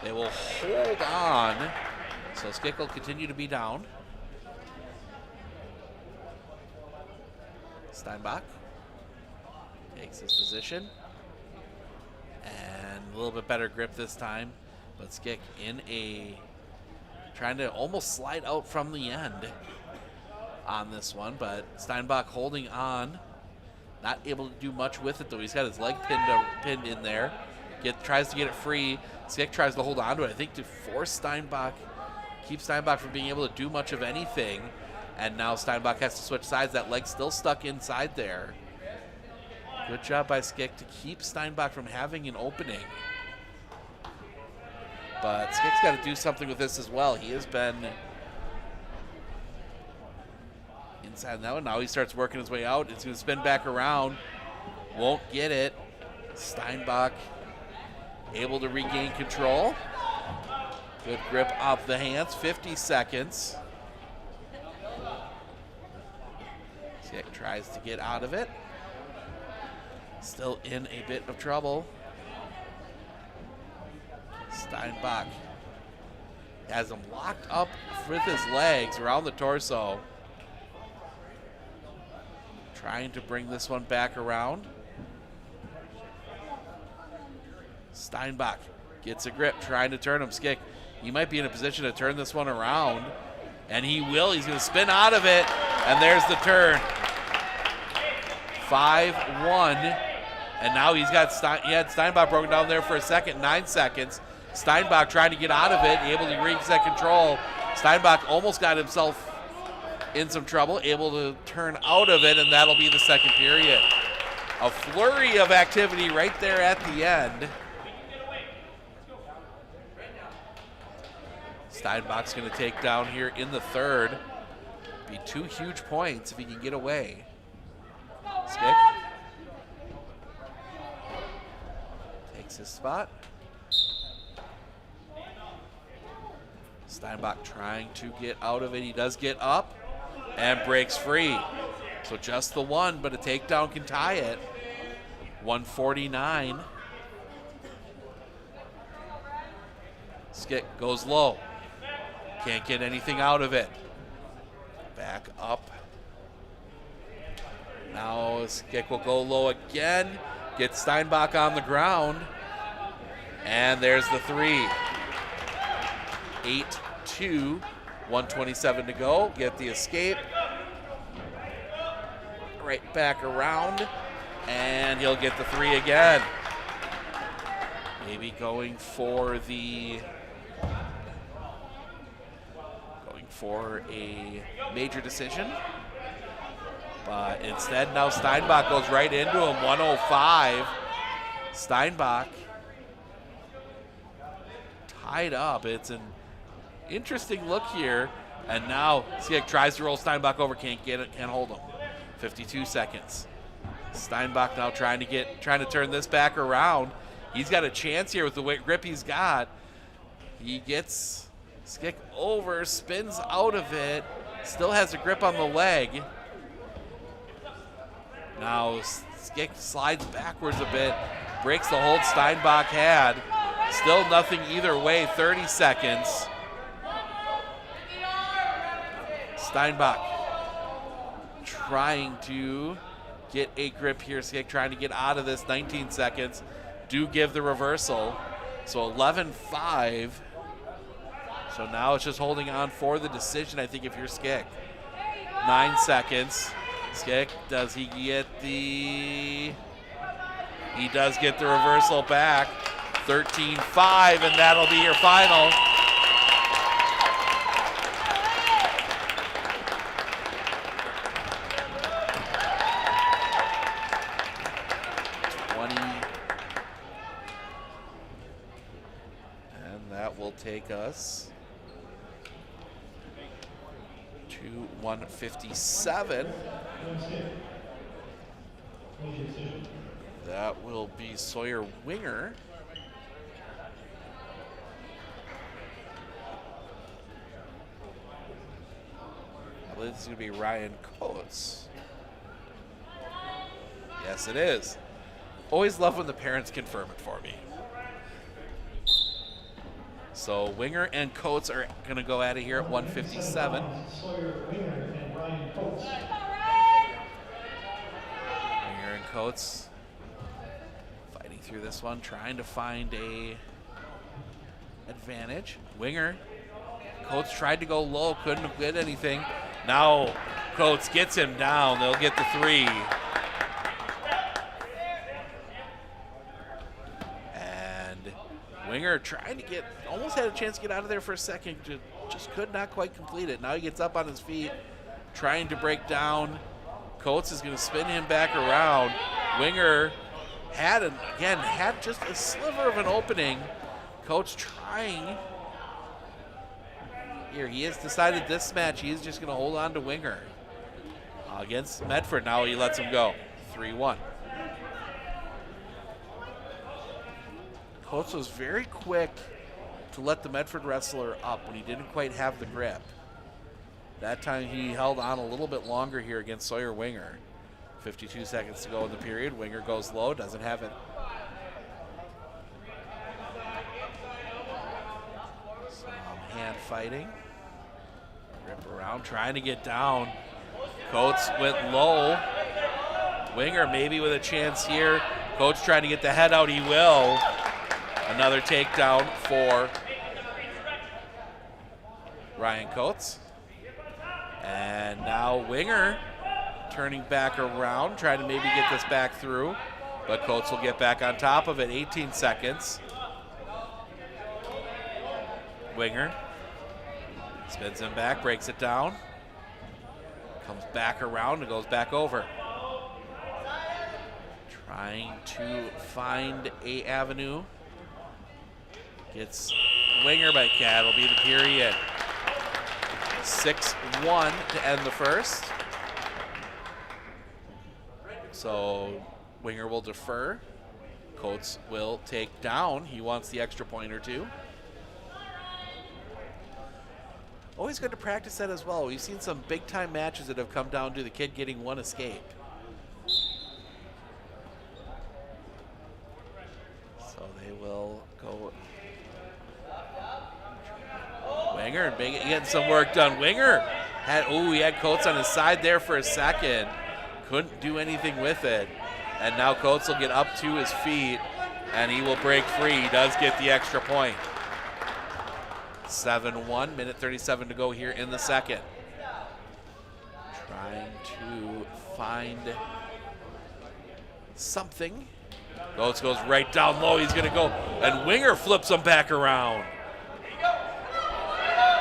They will hold on. So Skick will continue to be down. Steinbach takes his position. And a little bit better grip this time. But Skick trying to almost slide out from the end on this one. But Steinbach holding on. Not able to do much with it, though. He's got his leg pinned in there. Tries to get it free. Skick tries to hold on to it, I think, to force Steinbach, keep Steinbach from being able to do much of anything. And now Steinbach has to switch sides. That leg's still stuck inside there. Good job by Skick to keep Steinbach from having an opening. But Skick's got to do something with this as well. He has been inside now, and now he starts working his way out. It's going to spin back around. Won't get it. Steinbach able to regain control. Good grip off the hands. 50 seconds. Skick tries to get out of it. Still in a bit of trouble. Steinbach has him locked up with his legs around the torso. Trying to bring this one back around. Steinbach gets a grip, trying to turn him. Skick, he might be in a position to turn this one around. And he will. He's going to spin out of it. And there's the turn. 5-1. And now he had Steinbach broken down there for a second, 9 seconds. Steinbach trying to get out of it, able to reset control. Steinbach almost got himself in some trouble, able to turn out of it, and that'll be the second period. A flurry of activity right there at the end. Steinbach's going to take down here in the third. Be 2 huge points if he can get away. Skick takes his spot. Steinbach trying to get out of it. He does get up and breaks free. So just the one, but a takedown can tie it. 149. Skick goes low. Can't get anything out of it. Back up. Now Skick will go low again. Gets Steinbach on the ground. And there's the three. 8-2, 127 to go. Get the escape. Right back around. And he'll get the three again. Maybe going for a major decision. But instead, now Steinbach goes right into him, 105. Steinbach tied up. It's an interesting look here. And now Skick tries to roll Steinbach over, can't get it, can't hold him. 52 seconds. Steinbach now trying to turn this back around. He's got a chance here with the grip he's got. He gets Skick over, spins out of it, still has a grip on the leg. Now Skick slides backwards a bit, breaks the hold Steinbach had. Still nothing either way, 30 seconds. Steinbach trying to get a grip here. Skick trying to get out of this, 19 seconds. Do give the reversal. So 11-5. So now it's just holding on for the decision, I think, if you're Skick. 9 seconds. Skick, does he get the... He does get the reversal back. 13-5, and that'll be your final. Take us to 157. That will be Sawyer Winger. I believe this is going to be Ryan Coates. Yes, it is. Always love when the parents confirm it for me. So Winger and Coates are going to go at it here at 157. Sawyer Winger and Ryan Coates. Winger and Coates fighting through this one, trying to find a advantage. Winger, Coates tried to go low, couldn't get anything. Now Coates gets him down. They'll get the three. Winger trying to get, almost had a chance to get out of there for a second, just could not quite complete it. Now he gets up on his feet, trying to break down. Coates is going to spin him back around. Winger had just a sliver of an opening. Coates trying. Here, he has decided this match, he is just going to hold on to Winger. Against Medford, now he lets him go. 3-1. Coates was very quick to let the Medford wrestler up when he didn't quite have the grip. That time he held on a little bit longer here against Sawyer Winger. 52 seconds to go in the period. Winger goes low, doesn't have it. Some hand fighting. Rip around, trying to get down. Coates went low. Winger maybe with a chance here. Coates trying to get the head out, he will. Another takedown for Ryan Coates. And now Winger turning back around, trying to maybe get this back through. But Coates will get back on top of it, 18 seconds. Winger spins him back, breaks it down. Comes back around and goes back over. Trying to find a avenue. Gets Winger, but that'll be the period. 6-1 to end the first. So Winger will defer. Coates will take down. He wants the extra point or two. Always good to practice that as well. We've seen some big time matches that have come down to the kid getting one escape. So they will go. Winger and getting some work done. Winger he had Coates on his side there for a second. Couldn't do anything with it. And now Coates will get up to his feet, and he will break free. He does get the extra point. 7-1, minute 37 to go here in the second. Trying to find something. Coates goes right down low. He's going to go, and Winger flips him back around.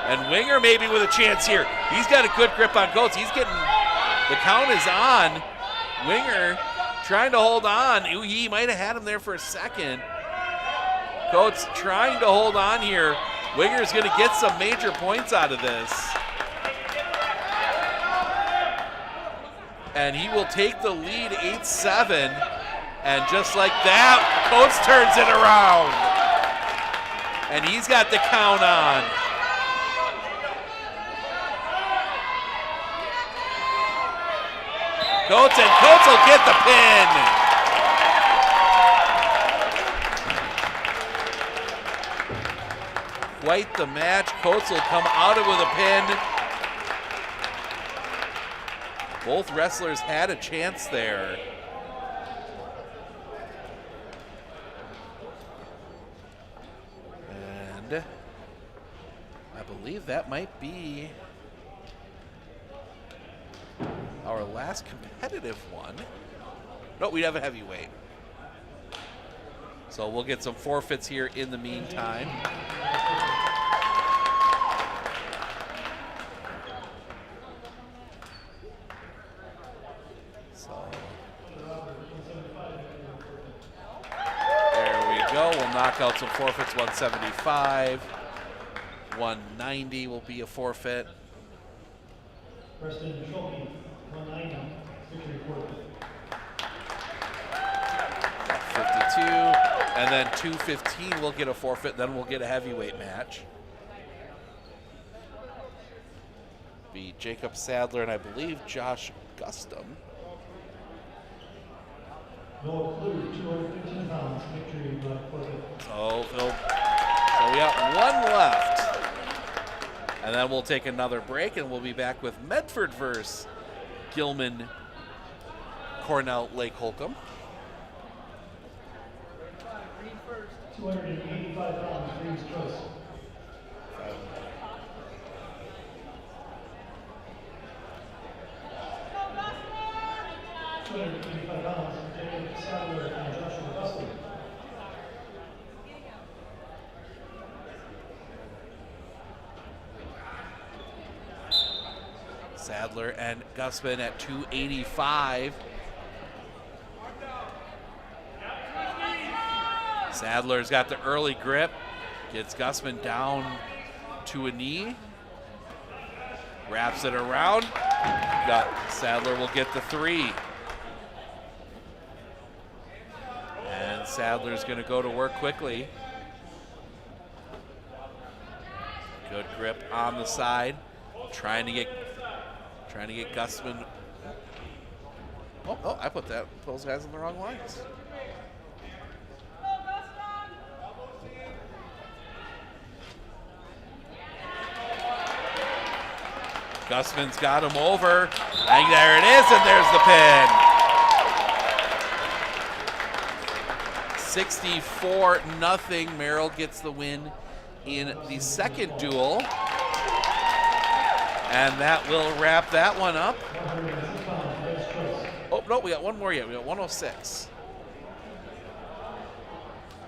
And Winger maybe with a chance here. He's got a good grip on Coates. He's getting, the count is on. Winger trying to hold on. He might have had him there for a second. Coates trying to hold on here. Winger's going to get some major points out of this. And he will take the lead 8-7. And just like that, Coates turns it around. And he's got the count on. Coates, and Coates will get the pin. Quite the match. Coates will come out of it with a pin. Both wrestlers had a chance there. And I believe that might be our last competitive one. No, we have a heavyweight. So we'll get some forfeits here in the meantime. So there we go. We'll knock out some forfeits. 175. 190 will be a forfeit. Preston Schulke, 190, victory forfeit. 52, and then 215 will get a forfeit, then we'll get a heavyweight match. Be Jacob Sadler and I believe Josh Gustum. Noah Kluge, 215 pounds, victory by forfeit. So we got one left. And then we'll take another break and we'll be back with Medford versus Gilman, Cornell, Lake Holcomb. 285 pounds, Reed's choice. £285, Jacob Sadler and Joshua Guston. Sadler and Gusman at 285. Sadler's got the early grip, gets Gusman down to a knee, wraps it around. Sadler will get the 3. And Sadler's going to go to work quickly. Good grip on the side, trying to get Gusman. Oh, I put those guys in the wrong lines. Gusman's got him over, and there it is, and there's the pin. 64-0. Merrill gets the win in the second duel. And that will wrap that one up. Oh, no, we got one more yet. We got 106.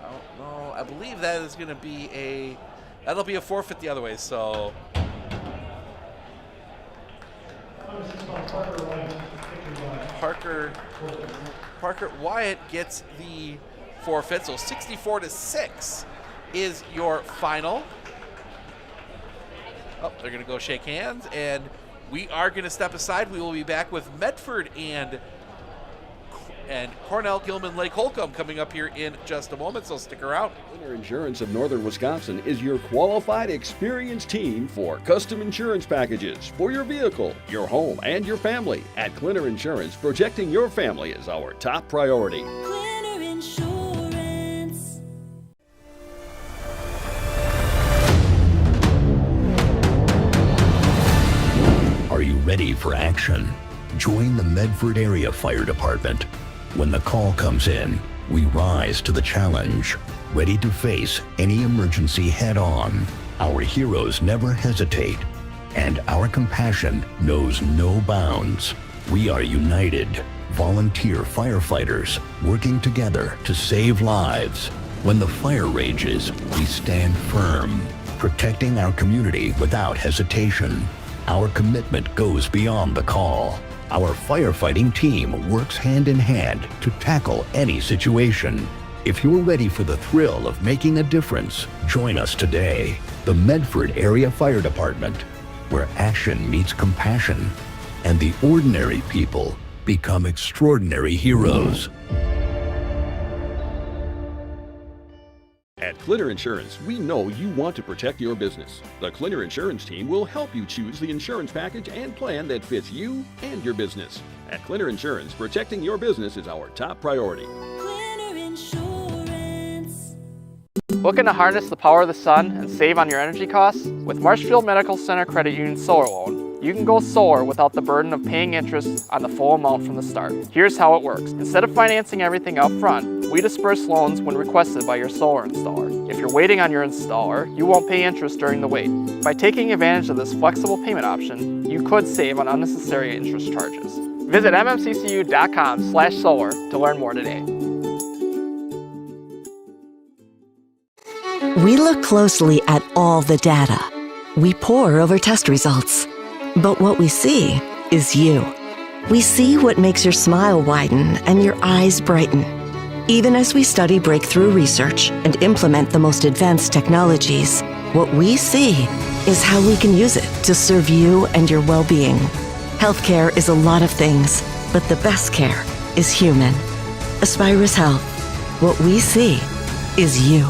Oh, no, I believe that is going to be that'll be a forfeit the other way, so. Parker Wyatt gets the forfeit, so 64-6 is your final. Oh, they're going to go shake hands, and we are going to step aside. We will be back with Medford and Cornell, Gilman, Lake Holcomb coming up here in just a moment, so stick around. Clinner Insurance of Northern Wisconsin is your qualified, experienced team for custom insurance packages for your vehicle, your home, and your family. At Clinner Insurance, protecting your family is our top priority. Clinner Insurance. Are you ready for action? Join the Medford Area Fire Department. When the call comes in, we rise to the challenge, ready to face any emergency head-on. Our heroes never hesitate, and our compassion knows no bounds. We are united, volunteer firefighters working together to save lives. When the fire rages, we stand firm, protecting our community without hesitation. Our commitment goes beyond the call. Our firefighting team works hand in hand to tackle any situation. If you're ready for the thrill of making a difference, join us today. The Medford Area Fire Department, where action meets compassion, and the ordinary people become extraordinary heroes. At Clinner Insurance, we know you want to protect your business. The Clinner Insurance team will help you choose the insurance package and plan that fits you and your business. At Clinner Insurance, protecting your business is our top priority. Winter Insurance. Looking to harness the power of the sun and save on your energy costs? With Marshfield Medical Center Credit Union Solar Loan, you can go solar without the burden of paying interest on the full amount from the start. Here's how it works. Instead of financing everything up front, we disperse loans when requested by your solar installer. If you're waiting on your installer, you won't pay interest during the wait. By taking advantage of this flexible payment option, you could save on unnecessary interest charges. Visit mmccu.com/solar to learn more today. We look closely at all the data. We pore over test results. But what we see is you. We see what makes your smile widen and your eyes brighten. Even as we study breakthrough research and implement the most advanced technologies, what we see is how we can use it to serve you and your well-being. Healthcare is a lot of things, but the best care is human. Aspirus Health. What we see is you.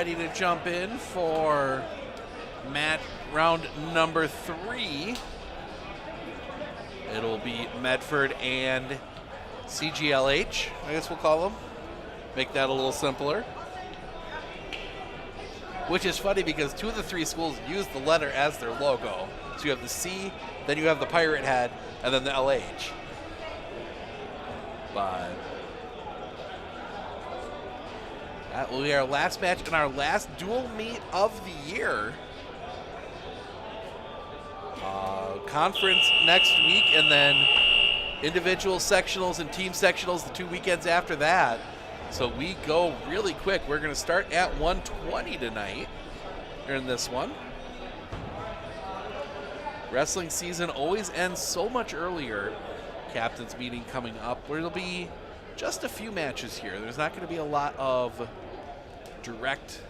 ready to jump in for round number 3. It'll be Medford and CGLH, I guess we'll call them. Make that a little simpler. Which is funny because 2 of the 3 schools use the letter as their logo. So you have the C, then you have the pirate head, and then the LH. But that will be our last match and our last dual meet of the year. Conference next week, and then individual sectionals and team sectionals the 2 weekends after that. So we go really quick. We're going to start at 1:20 tonight in this one. Wrestling season always ends so much earlier. Captain's meeting coming up, where there'll be just a few matches here. There's not going to be a lot of direct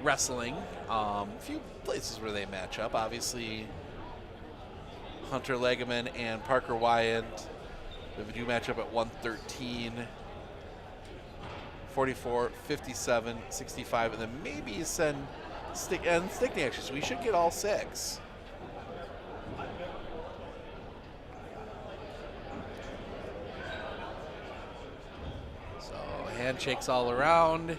wrestling. A few places where they match up. Obviously, Hunter Legeman and Parker Wyant. We have a new matchup at 113, 44, 57, 65, and then maybe send Stickney actually. So we should get all 6. So handshakes all around.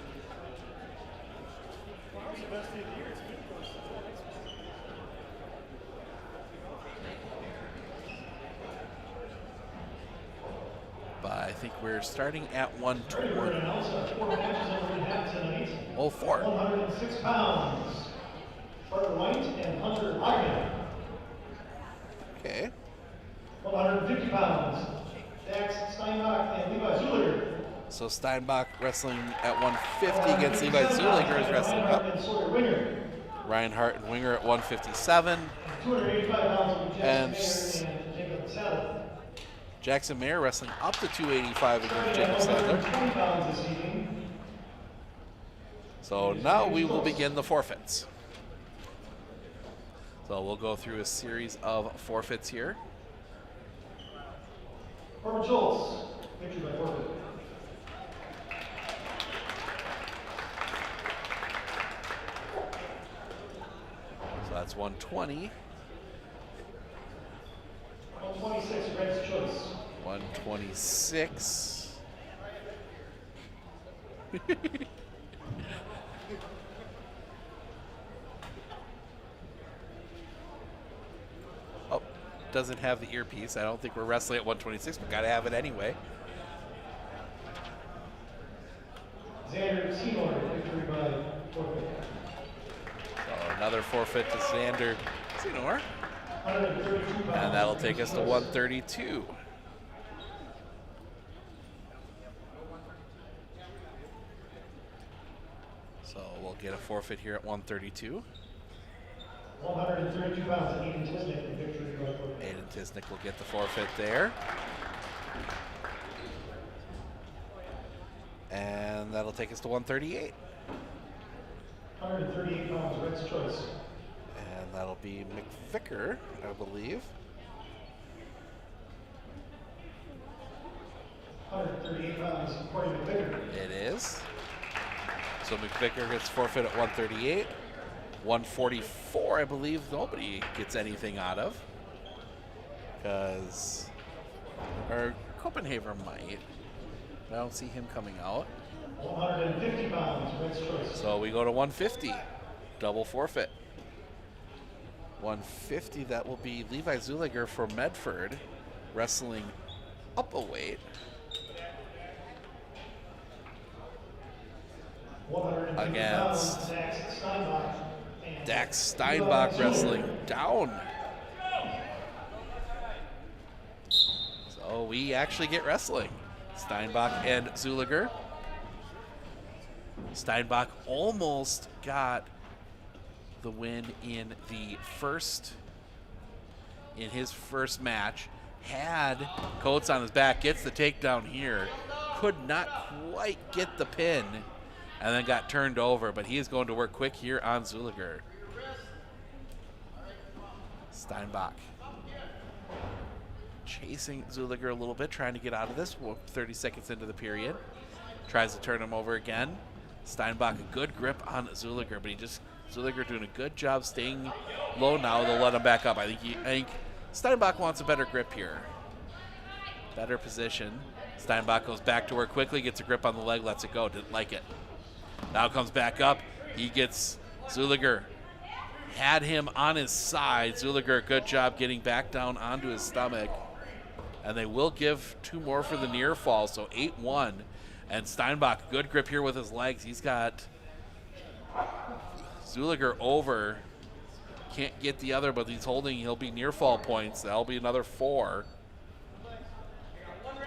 But I think we're starting at 120. Oh, 4. 106 pounds. Parker White and Hunter Legeman. Okay. 150 pounds. Dax Steinbach and Levi Zuliger. So Steinbach wrestling at 150 against Levi Zuliger is wrestling up. Reinhardt and Winger at 157. 285 pounds. And Jacob Sadler. Jackson Mayer wrestling up to 285 against Jacob Sadler. So now we will begin the forfeits. So we'll go through a series of forfeits here. Corbin Schultz, victory by forfeit. So that's 120. 126, Red's choice. 126. Oh, doesn't have the earpiece. I don't think we're wrestling at 126, but gotta have it anyway. Xander Seymour, victory by forfeit. So another forfeit to Xander Seymour. And that'll take us to 132. So we'll get a forfeit here at 132. 132 pounds, Aiden Tisnick, victory by forfeit. Aiden Tisnick will get the forfeit there. And that'll take us to 138. 138 pounds, Red's choice. And that'll be McVicker, I believe. 138 pounds, Corey McVicker. It is. So McVicker gets forfeit at 138. 144, I believe nobody gets anything out of. Because, or Copenhagen might. I don't see him coming out. 150 pounds, Red's choice. So we go to 150. Double forfeit. 150, that will be Levi Zuliger for Medford, wrestling up a weight. Against Dax Steinbach wrestling down. So we actually get wrestling. Steinbach and Zuliger. Steinbach almost got the win in his first match. Had Coates on his back, gets the takedown here. Could not quite get the pin, and then got turned over, but he is going to work quick here on Zuliger. Steinbach chasing Zuliger a little bit, trying to get out of this. 30 seconds into the period. Tries to turn him over again. Steinbach, a good grip on Zuliger, but Zuliger doing a good job staying low now. They'll let him back up. I think Steinbach wants a better grip here. Better position. Steinbach goes back to work quickly, gets a grip on the leg, lets it go. Didn't like it. Now comes back up. He gets Zuliger. Had him on his side. Zuliger, good job getting back down onto his stomach. And they will give 2 more for the near fall, so 8-1. And Steinbach, good grip here with his legs. He's got Zuliger over. Can't get the other, but he's holding. He'll be near fall points. That'll be another 4.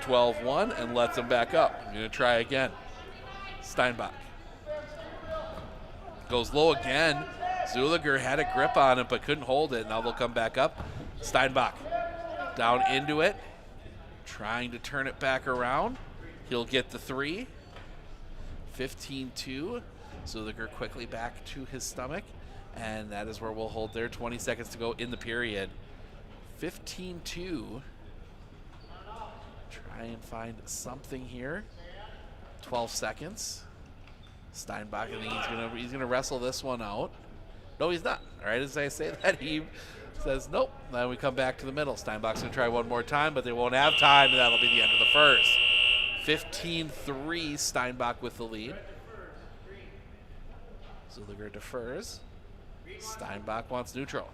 12-1 and lets him back up. I'm going to try again. Steinbach goes low again. Zuliger had a grip on it but couldn't hold it. Now they'll come back up. Steinbach down into it, trying to turn it back around. He'll get the 3. 15-2. Zuliger quickly back to his stomach, and that is where we'll hold there. 20 seconds to go in the period. 15-2. Try and find something here. 12 seconds. Steinbach, I think he's gonna wrestle this one out. No, he's not. All right, as I say that, he says nope. Then we come back to the middle. Steinbach's gonna try one more time, but they won't have time, and that'll be the end of the first. 15-3, Steinbach with the lead. Zuliger defers. Steinbach wants neutral.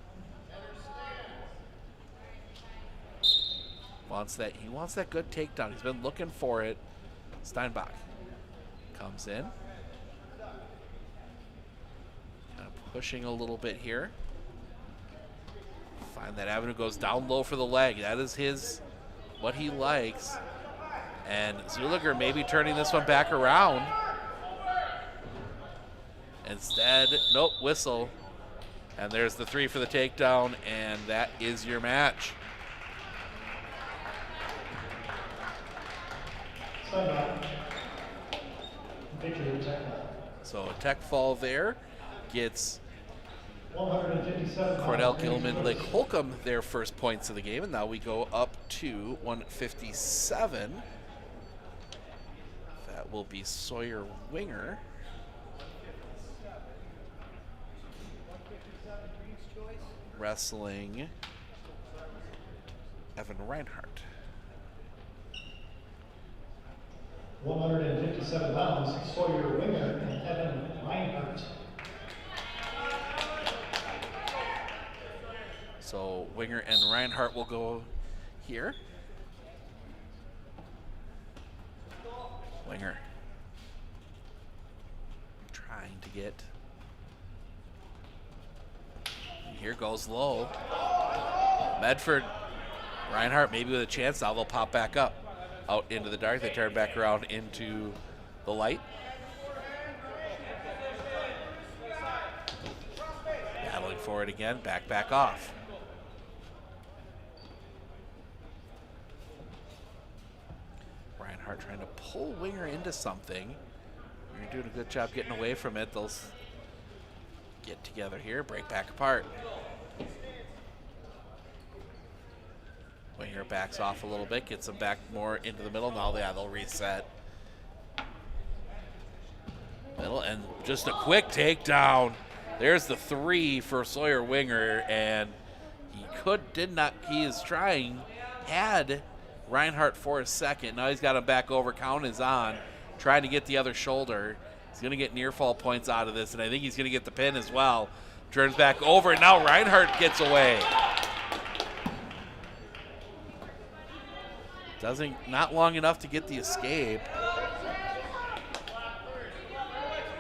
He wants that good takedown. He's been looking for it. Steinbach comes in. Kind of pushing a little bit here. Find that avenue, goes down low for the leg. That is what he likes. And Zuliger maybe turning this one back around. Instead, nope, whistle. And there's the 3 for the takedown, and that is your match. So a tech fall there gets Cornell, Gilman, Lake Holcomb their first points of the game, and now we go up to 157. That will be Sawyer Winger. Wrestling Evan Reinhardt. 157 pounds, Sawyer Winger and Evan Reinhardt. So Winger and Reinhardt will go here. Winger trying to get. And here goes low. Medford, Reinhardt maybe with a chance. Now they'll pop back up. Out into the dark, they turn back around into the light. Battling for it again, back off. Reinhardt trying to pull Winger into something. You're doing a good job getting away from it. They'll get together here, break back apart. Winger backs off a little bit, gets them back more into the middle. Now they'll reset. Middle, and just a quick takedown. There's the 3 for Sawyer Winger, and he is trying, had Reinhardt for a second. Now he's got him back over, count is on, trying to get the other shoulder. He's gonna get near fall points out of this, and I think he's gonna get the pin as well. Turns back over, and now Reinhardt gets away. Not long enough to get the escape.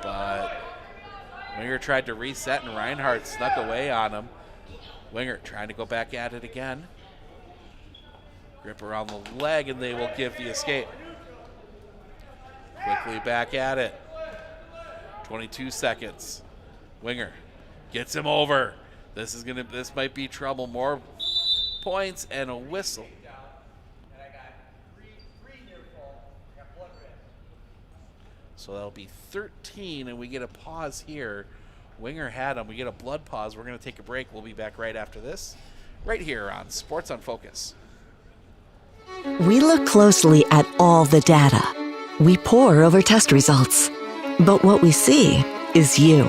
But Winger tried to reset and Reinhardt snuck away on him. Winger trying to go back at it again. Grip around the leg and they will give the escape. Quickly back at it. 22 seconds. Winger gets him over. This might be trouble. More points and a whistle. So that'll be 13, and we get a pause here. Winger had him. We get a blood pause. We're going to take a break. We'll be back right after this, right here on Sports on Focus. We look closely at all the data. We pore over test results. But what we see is you.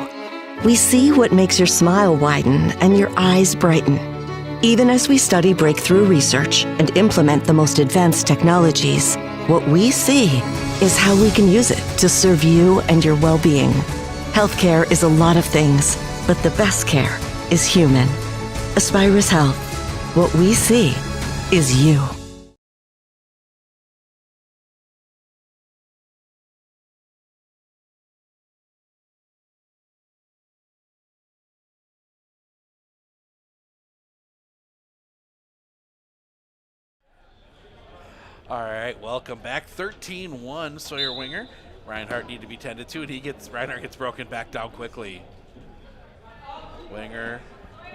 We see what makes your smile widen and your eyes brighten. Even as we study breakthrough research and implement the most advanced technologies, what we see is how we can use it to serve you and your well-being. Healthcare is a lot of things, but the best care is human. Aspirus Health. What we see is you. All right, welcome back. 13-1 Sawyer Winger. Reinhardt need to be tended to, and Reinhardt gets broken back down quickly. Winger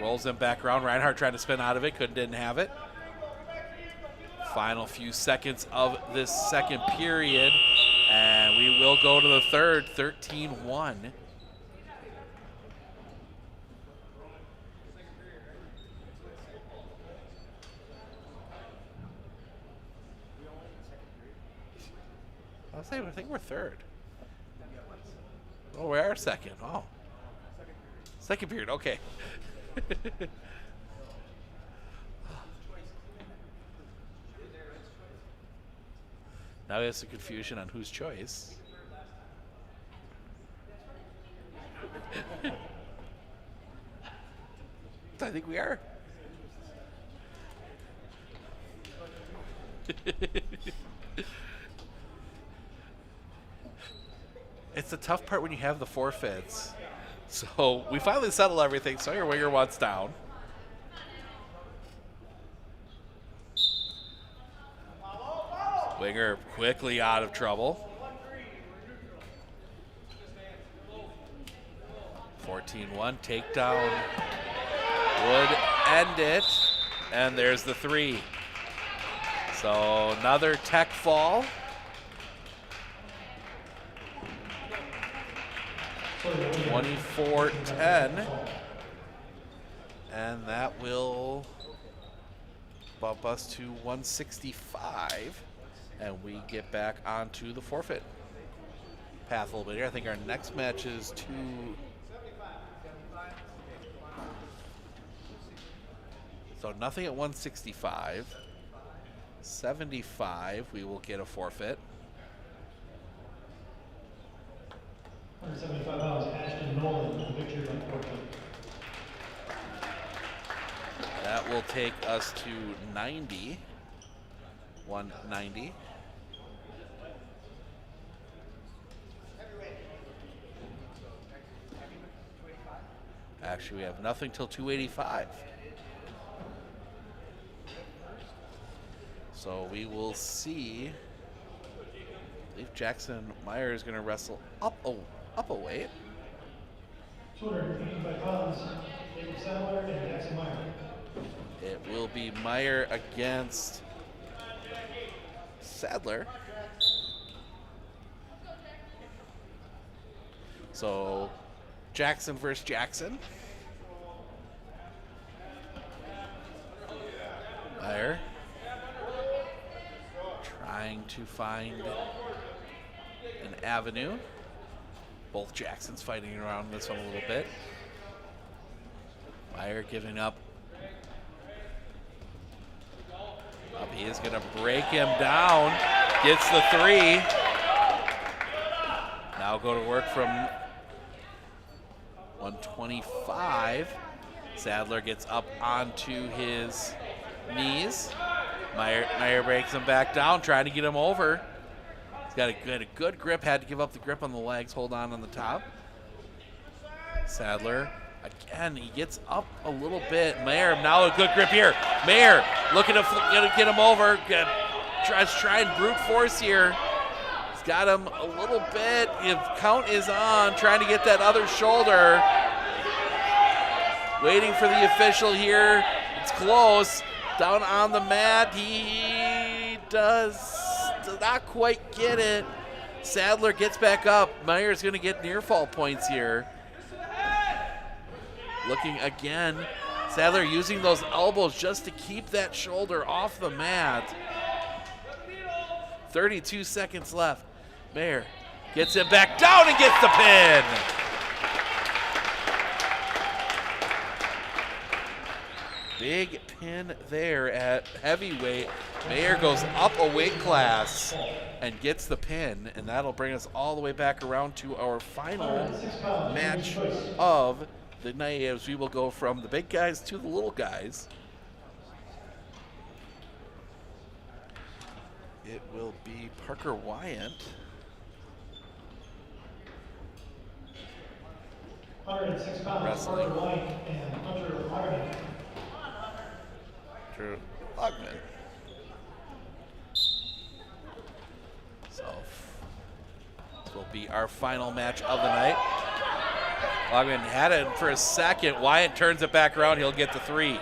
rolls him back around. Reinhardt trying to spin out of it, didn't have it. Final few seconds of this second period, and we will go to the third. 13-1. I think we're third. Oh, we are second. Oh. Second period, okay. Now we have some confusion on whose choice. I think we are. It's the tough part when you have the forfeits. So we finally settle everything. Sawyer Winger wants down. Winger quickly out of trouble. 14-1 takedown would end it. And there's the three. So another tech fall. 24-10, and that will bump us to 165, and we get back onto the forfeit path a little bit here. I think our next match is so nothing at 165. 75, we will get a forfeit. 175 pounds, Ashton Nolan, victory by forfeit. That will take us to 90. 190. Actually, we have nothing till 285. So we will see. I believe Jackson Meyer is going to wrestle up a weight. 285 pounds, Jacob Sadler and Jackson Meyer. It will be Meyer against Sadler. So Jackson versus Jackson. Meyer trying to find an avenue. Both Jacksons fighting around this one a little bit. Meyer giving up. He is going to break him down. Gets the three. Now go to work from 125. Sadler gets up onto his knees. Meyer breaks him back down, trying to get him over. He's got a good grip, had to give up the grip on the legs, hold on the top. Sadler, again, he gets up a little bit. Meyer, now a good grip here. Meyer looking to get him over. Tries to try and brute force here. He's got him a little bit. If count is on, trying to get that other shoulder. Waiting for the official here. It's close. Down on the mat, he does not quite get it. Sadler gets back up. Meyer's going to get near fall points here. Looking again. Sadler using those elbows just to keep that shoulder off the mat. 32 seconds left. Meyer Gets him back down and gets the pin. Big pin there at heavyweight. Mayer goes up a weight class and gets the pin, and that'll bring us all the way back around to our final match of the night, as we will go from the big guys to the little guys. It will be Parker Wyatt. 106 pounds, Wrestling. Parker White and Hunter Logman. Drew Logman. So this will be our final match of the night. Logman had it for a second. Wyatt turns it back around. He'll get the 3.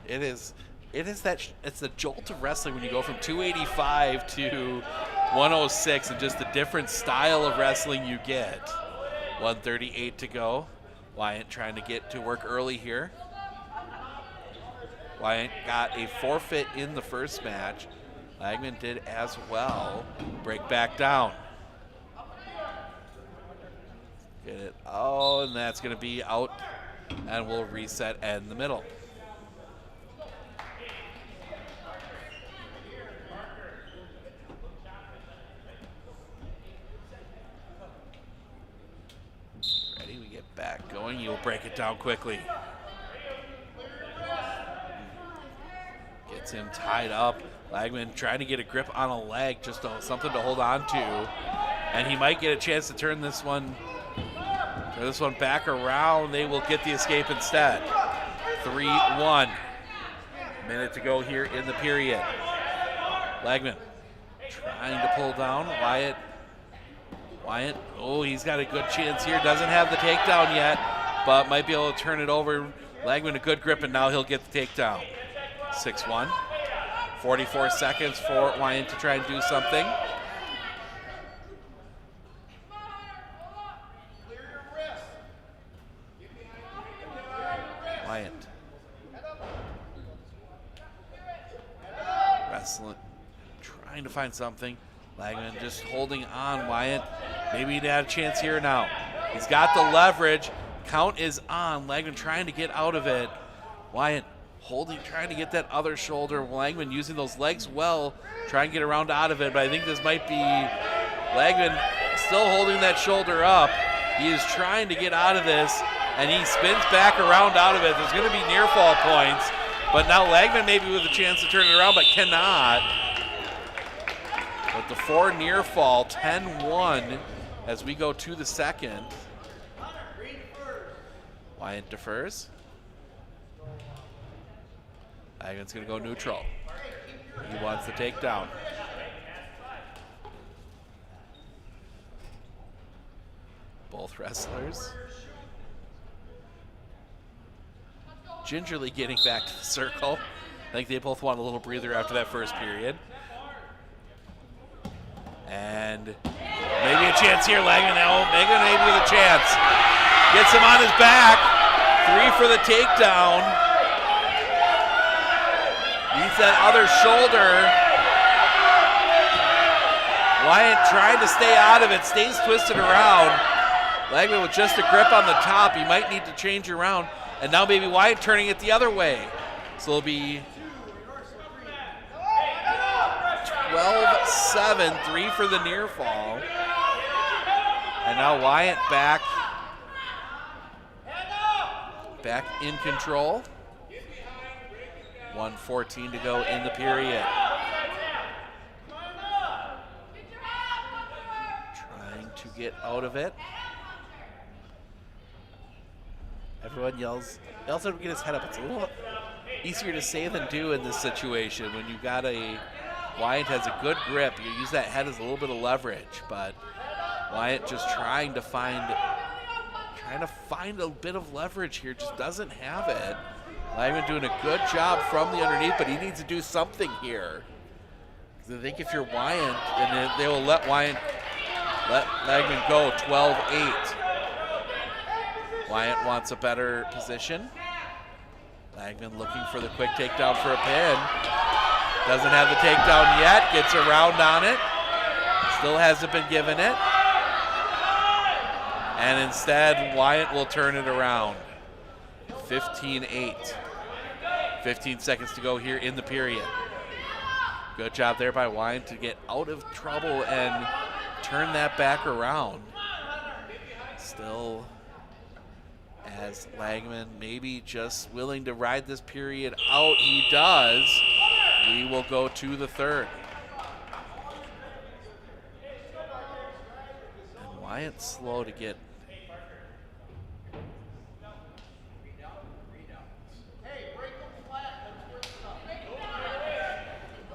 It's the jolt of wrestling when you go from 285 to 106 and just the different style of wrestling you get. 138 to go. Wyatt trying to get to work early here. Wyatt got a forfeit in the first match. Lagman did as well. Break back down. Get it. Oh, and that's going to be out. And we'll reset in the middle. Ready? We get back going. You'll break it down quickly. Gets him tied up. Lagman trying to get a grip on a leg, just something to hold on to. And he might get a chance to turn this one back around. They will get the escape instead. 3-1. Minute to go here in the period. Lagman trying to pull down. Wyatt, oh, he's got a good chance here. Doesn't have the takedown yet, but might be able to turn it over. Lagman a good grip, and now he'll get the takedown. 6-1. 44 seconds for Wyatt to try and do something. Wyatt. Wrestling. Trying to find something. Lagman just holding on. Wyatt, maybe he'd had a chance here now. He's got the leverage. Count is on. Lagman trying to get out of it. Wyatt holding, trying to get that other shoulder. Lagman using those legs well, trying to get around out of it, but I think this might be Lagman still holding that shoulder up. He is trying to get out of this, and he spins back around out of it. There's going to be near fall points, but now Lagman maybe with a chance to turn it around, but cannot. But the 4 near fall, 10-1 as we go to the second. Wyatt defers. Lagman's going to go neutral. He wants the takedown. Both wrestlers gingerly getting back to the circle. I think they both want a little breather after that first period. And maybe a chance here. Lagman now, maybe with a chance. Gets him on his back. 3 for the takedown. Needs that other shoulder. Wyatt trying to stay out of it, stays twisted around. Lagman with just a grip on the top. He might need to change around. And now maybe Wyatt turning it the other way. So it'll be 12-7, 3 for the near fall. And now Wyatt back in control. 1:14 to go in the period. Trying to get out of it. Everyone yells to get his head up. It's a little easier to say than do in this situation when you've got Wyatt has a good grip. You use that head as a little bit of leverage, but Wyatt just trying to find a bit of leverage here, just doesn't have it. Lagman doing a good job from the underneath, but he needs to do something here. Because I think if you're Wyatt, and they will let Lagman go 12-8. Wyatt wants a better position. Lagman looking for the quick takedown for a pin. Doesn't have the takedown yet, gets around on it. Still hasn't been given it. And instead, Wyatt will turn it around. 15-8. 15 seconds to go here in the period. Good job there by Wyatt to get out of trouble and turn that back around. Still, as Langman maybe just willing to ride this period out, he does. We will go to the third. And Wyatt's slow to get.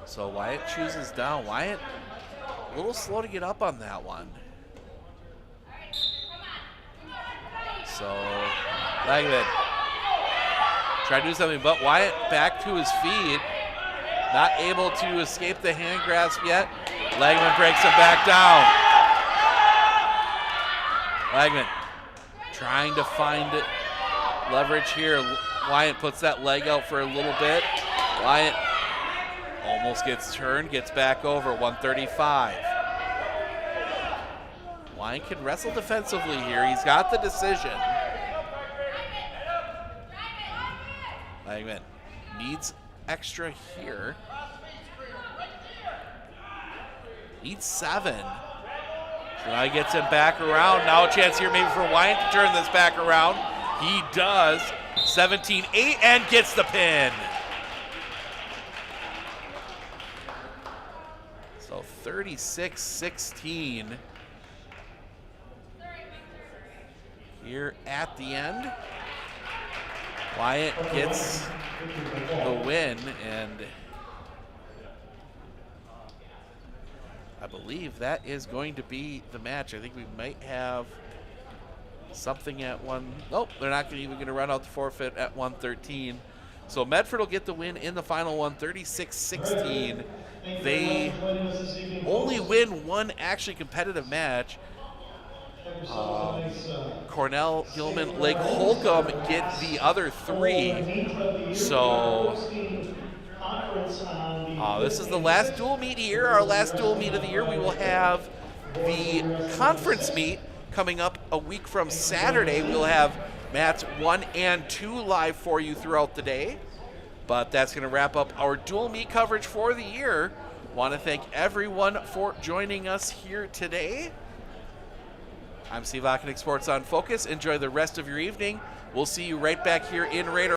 So Wyatt chooses down. Wyatt a little slow to get up on that one. So Langman try to do something, but Wyatt back to his feet. Not able to escape the hand grasp yet. Langman breaks him back down. Langman trying to find leverage here. Wyatt puts that leg out for a little bit. Wyatt almost gets turned, gets back over, 135. Wyatt can wrestle defensively here. He's got the decision. Langman needs extra here. Needs 7. So now he gets him back around. Now a chance here maybe for Wyatt to turn this back around. He does. 17-8 and gets the pin. So 36-16 here at the end. Wyatt gets the win, and I believe that is going to be the match. I think we might have something at one. Nope, they're not even going to run out the forfeit at 113. So Medford will get the win in the final one, 36-16. They only win one actually competitive match. Cornell, Gilman, Lake Holcomb get the other 3. So this is the last dual meet here, our last dual meet of the year. We will have the conference meet coming up a week from Saturday. We'll have mats 1 and 2 live for you throughout the day. But that's going to wrap up our dual meet coverage for the year. Want to thank everyone for joining us here today. I'm Steve Ockenick, Sports on Focus. Enjoy the rest of your evening. We'll see you right back here in Raider